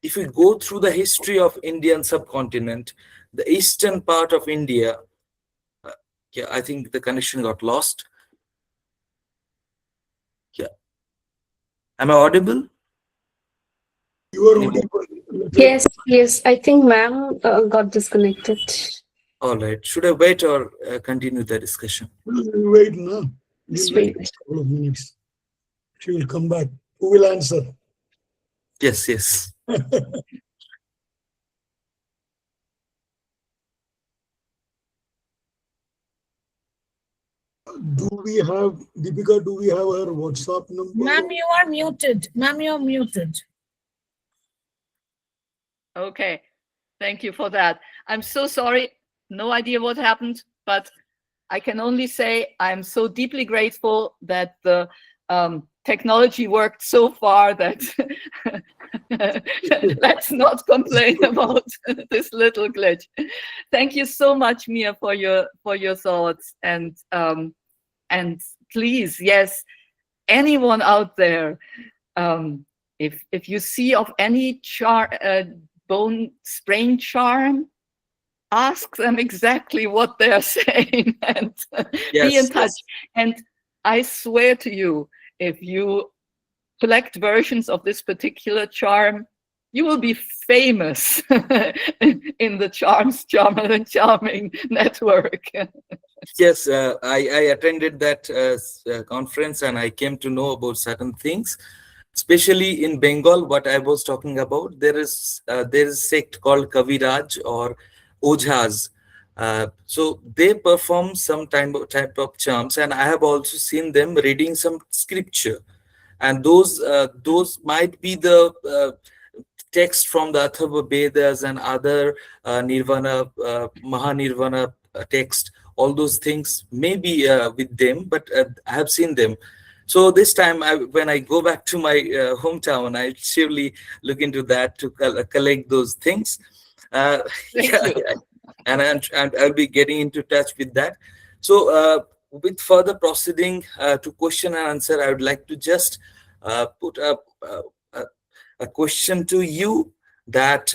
if we go through the history of Indian subcontinent, the eastern part of India, yeah, I think the connection got lost. Yeah, am I audible? You are audible. Yes, yes. I think ma'am got disconnected. All right. Should I wait or continue the discussion? Wait now. Just We'll wait wait. a couple of minutes. She will come back. Who will answer? Yes, yes. Do we have, Deepika, do we have her WhatsApp number? Ma'am, you are muted. Ma'am, you're muted. Okay, thank you for that. I'm so sorry. No idea what happened, but I can only say I'm so deeply grateful that the technology worked so far that let's not complain about this little glitch. Thank you so much, Mia, for your thoughts, and please, yes, anyone out there, if you see of any bone sprain charm, ask them exactly what they are saying, and be in touch. And I swear to you, if you collect versions of this particular charm, you will be famous in the Charming network. Yes, I attended that conference, and I came to know about certain things, especially in Bengal. What I was talking about, there is a sect called Kaviraj or Ojhas. So they perform some type of charms, and I have also seen them reading some scripture, and those might be the text from the Atharva Vedas and other Nirvana, Mahanirvana text. All those things may be with them, but I have seen them. So this time, when I go back to my hometown, I'll surely look into that to collect those things. And I'll be getting into touch with that. So with further proceeding to question and answer, I would like to just put up a question to you, that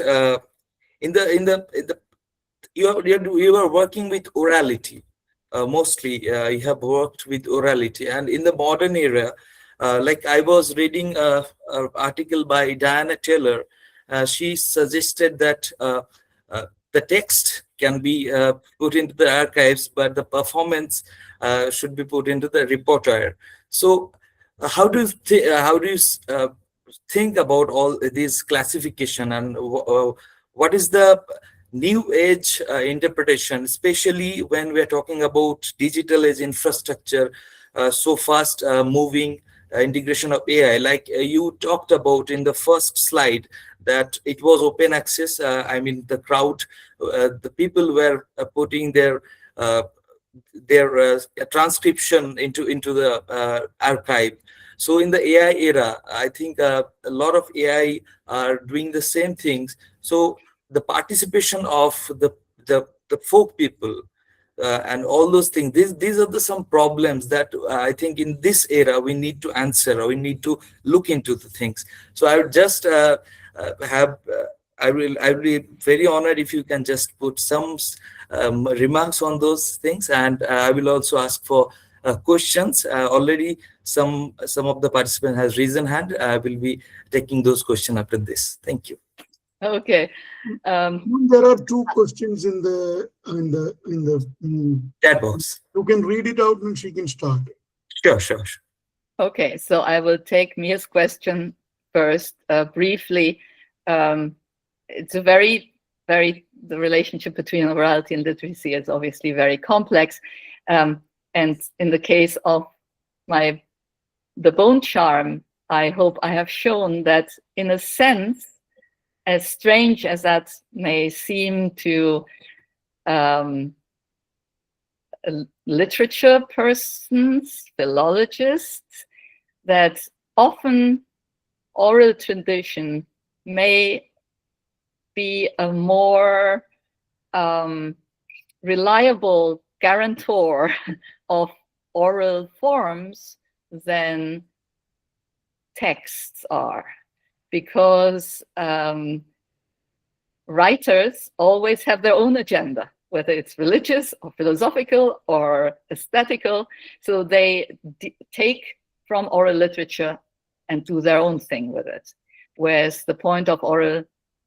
you are working with orality. Mostly you have worked with orality, and in the modern era, like I was reading an article by Diana Taylor. She suggested that the text can be put into the archives, but the performance should be put into the repertoire. So how do you think about all these classification, and what is the new age interpretation, especially when we're talking about digital age infrastructure, so fast moving integration of AI, like you talked about in the first slide, that it was open access. I mean, the crowd, the people were putting their transcription into the archive. So in the AI era, I think a lot of AI are doing the same things. So the participation of the folk people and all those things, these are some problems that I think in this era we need to answer, or we need to look into the things. So I would just I will be very honored if you can just put some remarks on those things, and I will also ask for questions. Already some of the participants has raised hand. I will be taking those questions after this. Thank you. Okay. There are two questions in the Chat box. you can read it out and she can start. Sure, sure, sure. Okay, so I will take Mia's question first, briefly. It's a the relationship between orality and literacy is obviously very complex. And in the case of the bone charm, I hope I have shown that, in a sense, as strange as that may seem to literature persons, philologists, that often oral tradition may be a more reliable guarantor of oral forms than texts are, because writers always have their own agenda, whether it's religious or philosophical or aesthetical. So they take from oral literature and do their own thing with it. Whereas the point of oral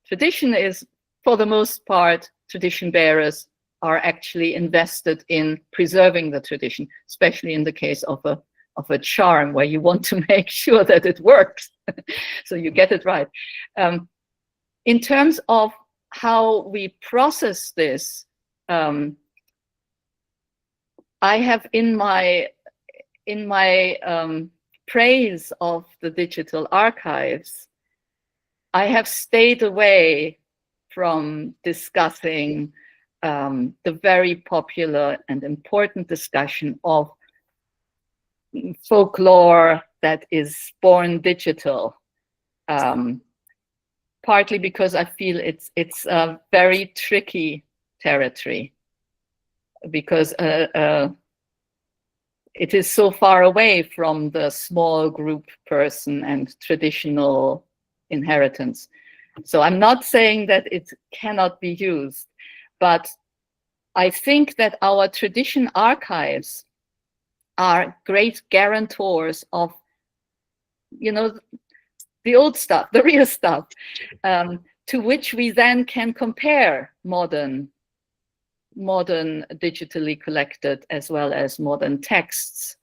tradition is, for the most part, tradition bearers are actually invested in preserving the tradition, especially in the case of a charm where you want to make sure that it works. So you get it right. In terms of how we process this, I have in my praise of the digital archives, I have stayed away from discussing the very popular and important discussion of folklore that is born digital, partly because I feel it's a very tricky territory, because it is so far away from the small group person and traditional inheritance. So I'm not saying that it cannot be used, but I think that our tradition archives are great guarantors of, the old stuff, the real stuff, to which we then can compare modern digitally collected as well as modern texts,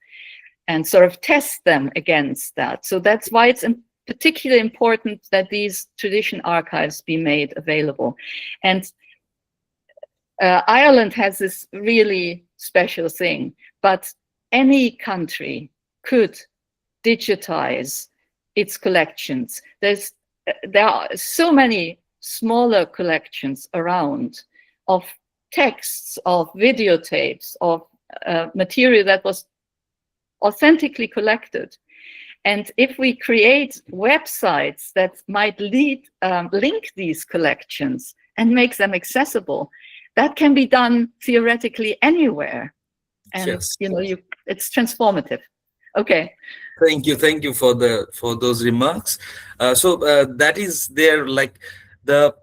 and sort of test them against that. So that's why it's particularly important that these tradition archives be made available. And Ireland has this really special thing, but any country could digitize its collections. There are so many smaller collections around of texts, of videotapes, of material that was authentically collected. And if we create websites that might link these collections and make them accessible, that can be done theoretically anywhere. And Yes. It's transformative. Okay. Thank you for those remarks. So that is there, like the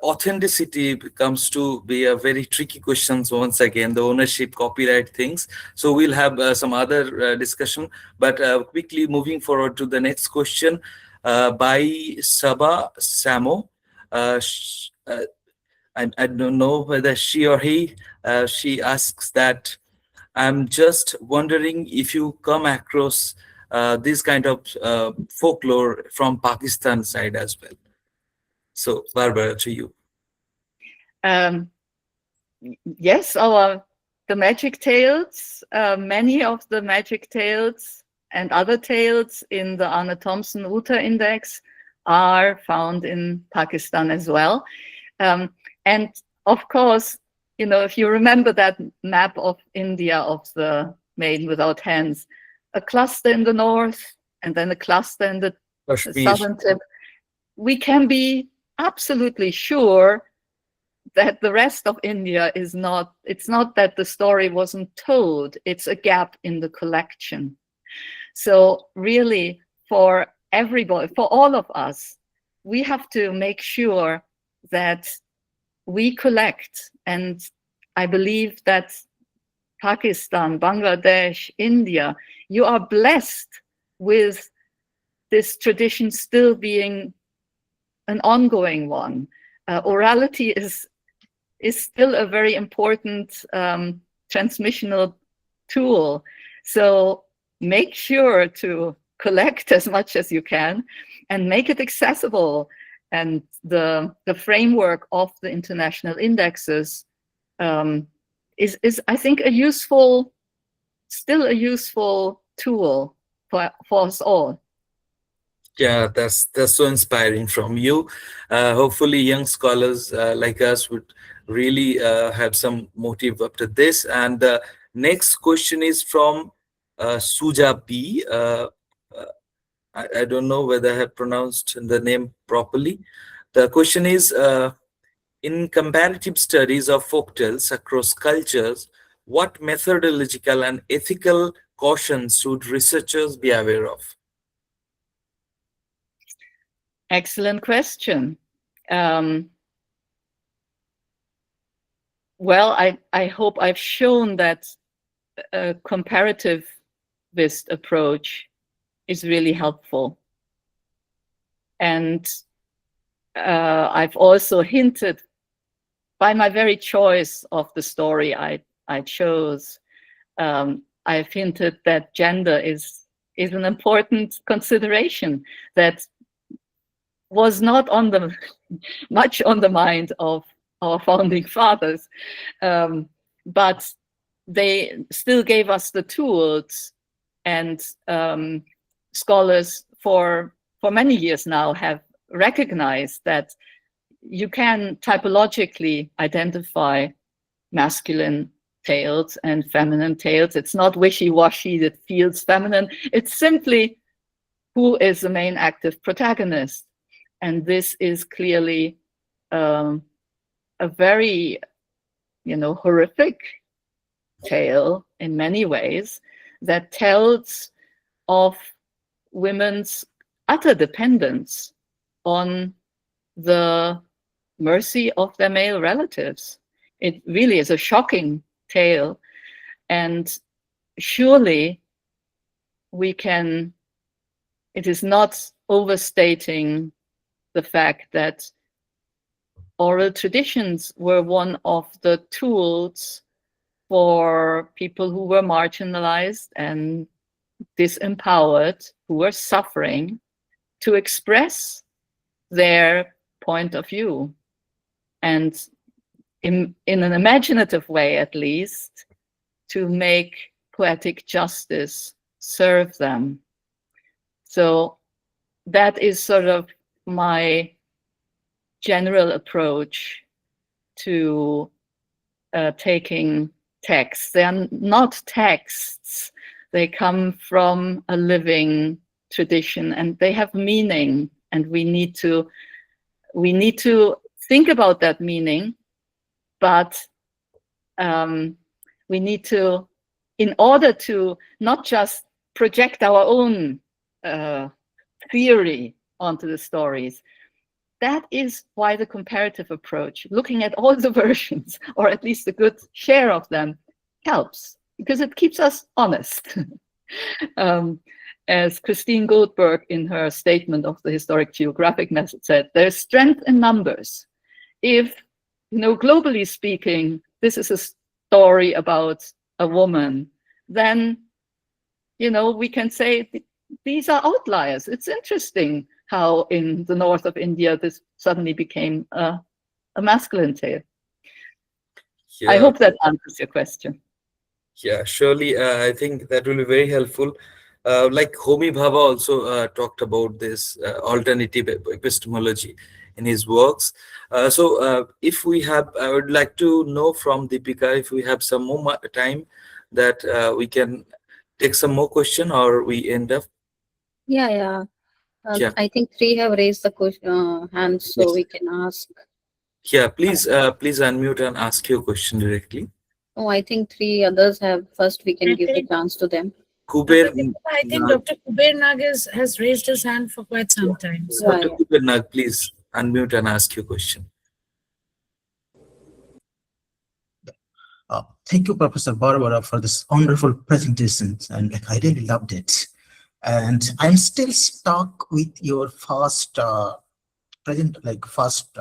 authenticity comes to be a very tricky question. So once again, the ownership, copyright things. So we'll have some other discussion, but quickly moving forward to the next question by Saba Samo. I don't know whether she or he, she asks that, I'm just wondering if you come across this kind of folklore from Pakistan side as well. So, Barbara, to you. Yes, the magic tales, many of the magic tales and other tales in the Arne Thompson Uta Index are found in Pakistan as well. And of course, if you remember that map of India of the Maiden Without Hands, a cluster in the north and then a cluster in the southern tip, we can be absolutely sure that the rest of India is not, it's not that the story wasn't told, it's a gap in the collection. So really, for everybody, for all of us, we have to make sure that we collect. And I believe that Pakistan, Bangladesh, India, you are blessed with this tradition still being an ongoing one. Orality is still a very important transmissional tool. So make sure to collect as much as you can and make it accessible. And the framework of the international indexes is I think still a useful tool for us all. Yeah, that's so inspiring from you. Hopefully young scholars like us would really have some motive after this. And the next question is from Suja B. I don't know whether I have pronounced the name properly. The question is, in comparative studies of folktales across cultures, what methodological and ethical cautions should researchers be aware of? Excellent question. Well, I hope I've shown that a comparativist approach is really helpful. And I've also hinted, by my very choice of the story I chose, I've hinted that gender is an important consideration that was not much on the mind of our founding fathers, but they still gave us the tools, and scholars for many years now have recognized that you can typologically identify masculine tales and feminine tales. It's not wishy-washy that feels feminine. It's simply who is the main active protagonist. And this is clearly a very, horrific tale in many ways that tells of women's utter dependence on the mercy of their male relatives. It really is a shocking tale. And surely it is not overstating the fact that oral traditions were one of the tools for people who were marginalized and disempowered, who were suffering, to express their point of view. And in an imaginative way, at least, to make poetic justice serve them. So that is sort of my general approach to taking texts. They are not texts. They come from a living tradition and they have meaning, and we need to think about that meaning, but we need to, in order to not just project our own theory onto the stories. That is why the comparative approach, looking at all the versions, or at least a good share of them, helps, because it keeps us honest. As Christine Goldberg in her statement of the historic geographic method said, there's strength in numbers. If, globally speaking, this is a story about a woman, then, we can say these are outliers. It's interesting how in the north of India this suddenly became a masculine tale. Yeah. I hope that answers your question. Yeah, surely. I think that will be very helpful. Like Homi Bhabha also talked about this alternative epistemology in his works. So if we have, I would like to know from Deepika if we have some more time that we can take some more question, or we end up. Yeah. Yeah. I think 3 have raised the question, hands, so Yes. we can ask. Yeah, please unmute and ask your question directly. Oh, I think 3 others have. First, we can give the chance to them. I think Dr. Kuber Nag has raised his hand for quite some time. So. Dr. Kuber Nag, please unmute and ask your question. Thank you, Professor Barbara, for this wonderful presentation, and I really loved it. And I'm still stuck with your first first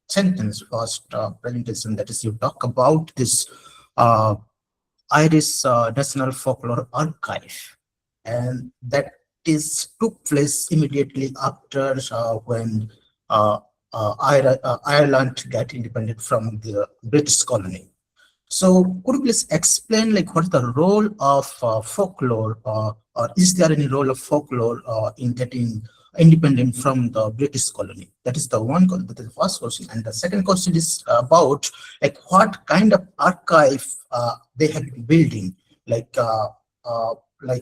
sentence, first presentation, that is you talk about this Irish National Folklore Archive, and that took place immediately after when Ireland got independent from the British colony. So could you please explain what is the role of folklore, or is there any role of folklore in getting independent from the British colony? That is the that is the first question. And the second question is about what kind of archive they have been building.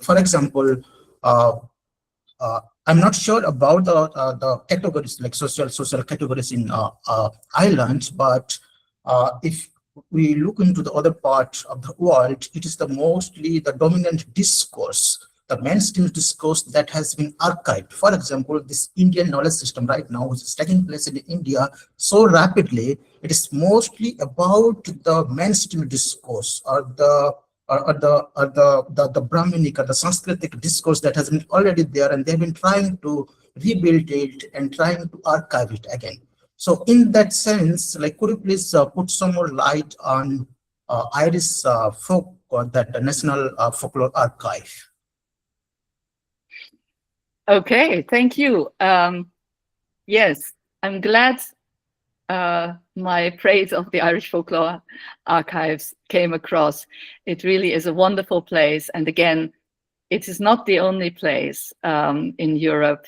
For example, I'm not sure about the categories, like social categories in Ireland, but if we look into the other part of the world, it is mostly the dominant discourse, the mainstream discourse that has been archived. For example, this Indian knowledge system right now, which is taking place in India so rapidly, it is mostly about the mainstream discourse, or the Brahminic or the Sanskritic discourse that has been already there, and they've been trying to rebuild it and trying to archive it again. So in that sense, could you please put some more light on Irish folk, or that the National Folklore Archive? Okay, thank you. Yes, I'm glad my praise of the Irish Folklore Archives came across. It really is a wonderful place. And again, it is not the only place in Europe.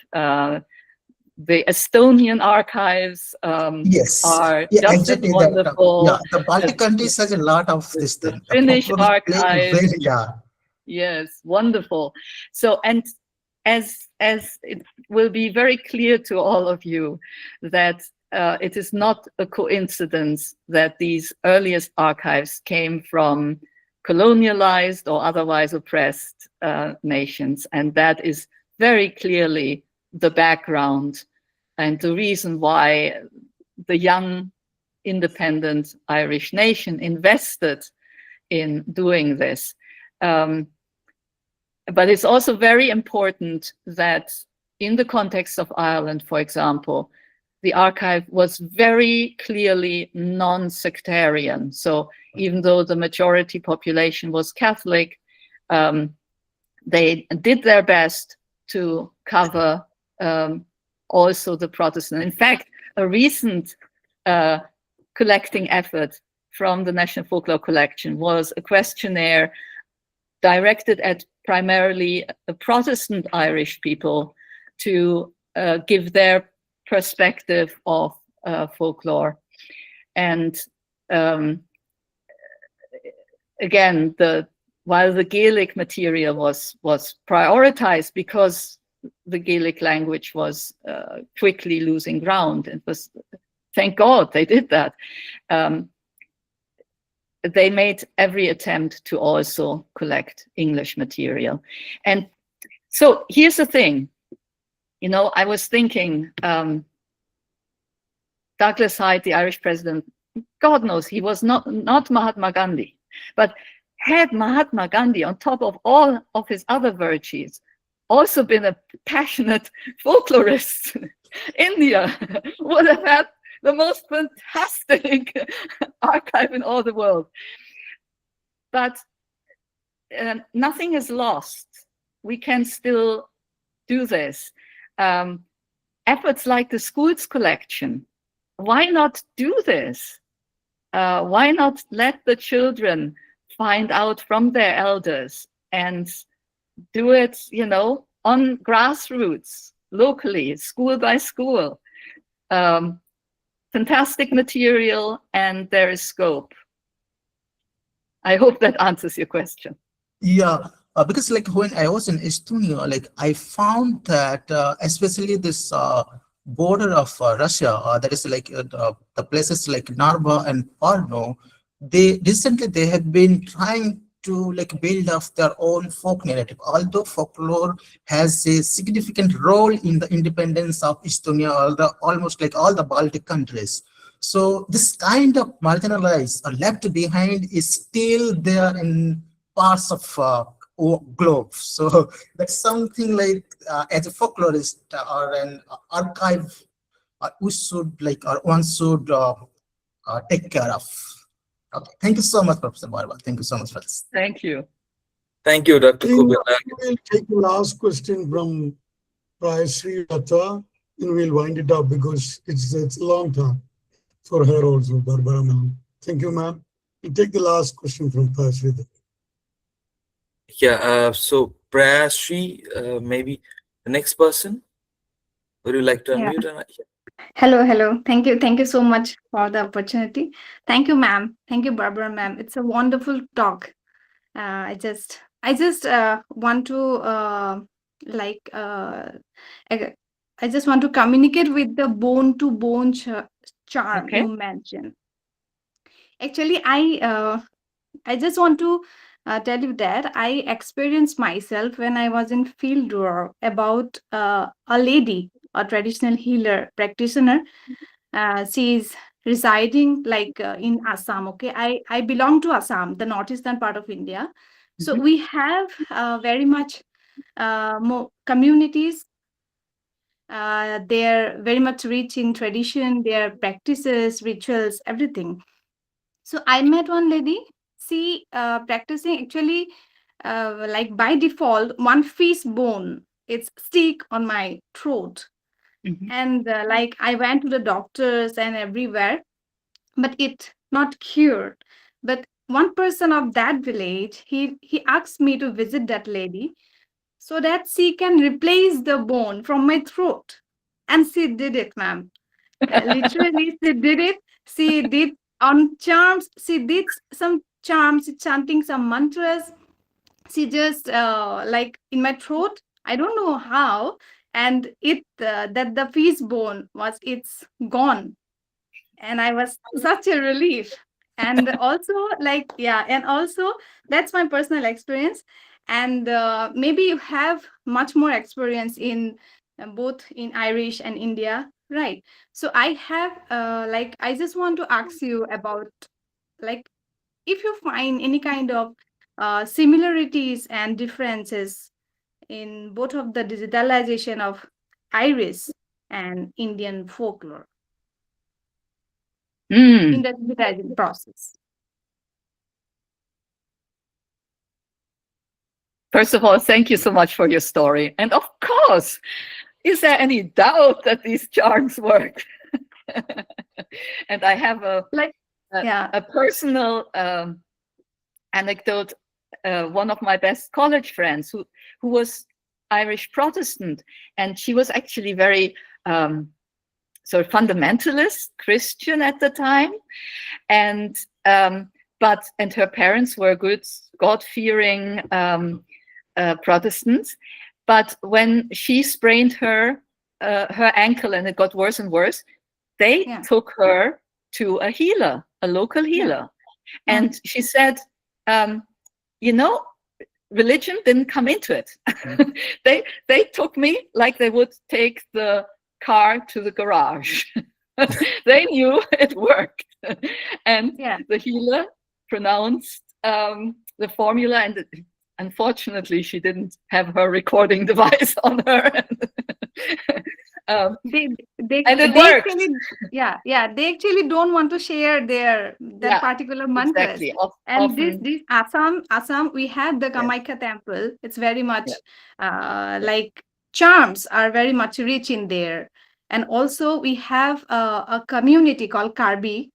The Estonian archives Yes, are yeah, just exactly as wonderful. Yeah, the Baltic countries has a lot of this thing. The Finnish archives. Yeah. Yes, wonderful. So, and as it will be very clear to all of you that it is not a coincidence that these earliest archives came from colonialized or otherwise oppressed nations, and that is very clearly the background and the reason why the young independent Irish nation invested in doing this. But it's also very important that in the context of Ireland, for example, the archive was very clearly non-sectarian. So even though the majority population was Catholic, they did their best to cover also the Protestant. In fact, a recent collecting effort from the National Folklore Collection was a questionnaire directed at primarily Protestant Irish people to give their perspective of folklore. And again, while the Gaelic material was prioritized because the Gaelic language was quickly losing ground, it was, thank God they did that. They made every attempt to also collect English material. And so here's the thing, you know, I was thinking, Douglas Hyde, the Irish president, God knows he was not Mahatma Gandhi, but had Mahatma Gandhi, on top of all of his other virtues, also been a passionate folklorist, India would have had the most fantastic archive in all the world. But nothing is lost. We can still do this. Efforts like the schools collection, why not do this? Why not let the children find out from their elders and do it, you know, on grassroots, locally, school by school? Fantastic material, and there is scope. I hope that answers your question. Yeah, because like when I was in Estonia, like I found that especially this border of Russia, that is like the places like Narva and Parno, they recently have been trying to like build up their own folk narrative. Although folklore has a significant role in the independence of Estonia, almost like all the Baltic countries. So this kind of marginalized or left behind is still there in parts of globe. So that's something like as a folklorist or an archive we should like, or one should take care of. Okay. Thank you so much, Professor Barba. Thank you so much for this. Thank you. Thank you, Dr. Kuber. We'll take the last question from Sri Lata, and we'll wind it up because it's a long time for her also, Barbara ma'am. Thank you, ma'am. We'll take the last question from Sri Lata. Yeah, so Prayashree, maybe the next person. Would you like to unmute? Hello. Thank you so much for the opportunity. Thank you, ma'am. Thank you, Barbara, ma'am. It's a wonderful talk. I just want to I just want to communicate with the bone-to-bone charm you mentioned. Actually, I just want to tell you that I experienced myself when I was in field work about a lady, a traditional healer practitioner. She is residing in Assam. Okay, I belong to Assam, the northeastern part of India. So we have very much more communities. They're very much rich in tradition, their practices, rituals, everything. So I met one lady. She practicing actually like by default, one fish bone. It's stick on my throat. And like I went to the doctors and everywhere, but it not cured. But one person of that village, he asked me to visit that lady so that she can replace the bone from my throat. And she did it, ma'am. Literally, she did it. She did on charms. She did some charms, chanting some mantras. She just like in my throat. I don't know how. And it that the fish bone it's gone. And I was such a relief. And also and also that's my personal experience. And maybe you have much more experience in both in Irish and India, right? So I have I just want to ask you about if you find any kind of similarities and differences in both of the digitalization of Irish and Indian folklore in the digitizing process. First of all, thank you so much for your story. And of course, is there any doubt that these charms work? And I have a personal anecdote. One of my best college friends who was Irish Protestant, and she was actually very sort of fundamentalist Christian at the time, and her parents were good, God-fearing Protestants. But when she sprained her ankle and it got worse and worse, they took her to a healer, a local healer. And she said, religion didn't come into it. They took me like they would take the car to the garage. They knew it worked. And the healer pronounced the formula, and unfortunately she didn't have her recording device on her. And it worked. They actually don't want to share that particular mantras. Exactly. And this Assam, we had the Kamakhya temple. It's very much like charms are very much rich in there. And also we have a community called Karbi.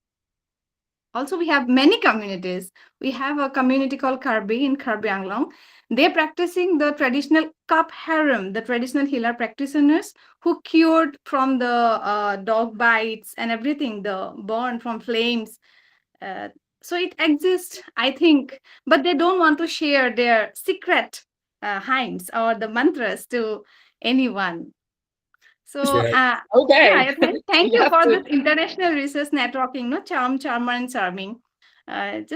Also, we have many communities. We have a community called Karbi in Karbi Anglong. They're practicing the traditional cup harem, the traditional healer practitioners who cured from the dog bites and everything, the burn from flames. So it exists, I think, but they don't want to share their secret hymns or the mantras to anyone. So thank you for this international research networking, charmer and charming. Love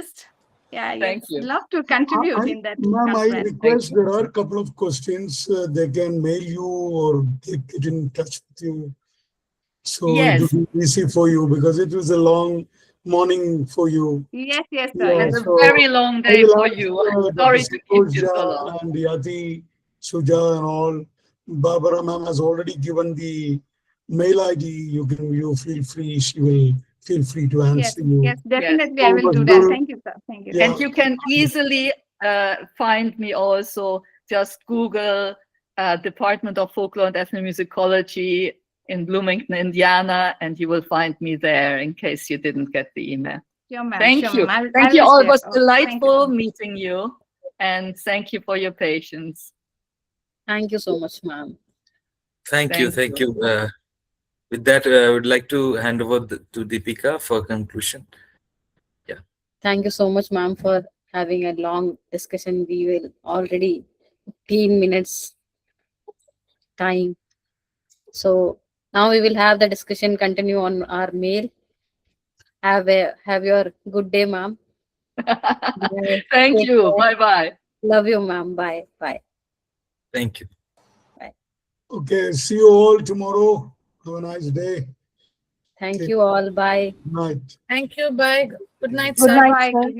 to contribute in that. Ma'am, I request there are a couple of questions. They can mail you or they get in touch with you. So it will be easy for you because it was a long morning for you. Yes, sir. It's a very long day for you. Sorry to keep you so long. And Yati, Suja and all. Barbara ma'am has already given the mail ID. You feel free. She will feel free to answer you. Yes, definitely I will do that. Thank you, sir. Thank you. Yeah. And you can easily find me also. Just Google Department of Folklore and Ethnomusicology in Bloomington, Indiana, and you will find me there in case you didn't get the email. Sure, ma'am. Thank Sure, you. ma'am. Thank you all. It was Thank you. delightful meeting you. And thank you for your patience. Thank you so much, ma'am. Thank you. With that, I would like to hand over to Deepika for conclusion. Thank you so much, ma'am, for having a long discussion. We will already 15 minutes time. So now we will have the discussion continue on our mail. Have your good day, ma'am. Bye. Thank Take you. care. Bye-bye. Love you, ma'am. Bye. Bye. Thank you. Okay. See you all tomorrow. Have a nice day. Thank you all. Bye. Good night. Thank you. Bye. Good night, Good sir. night. Bye.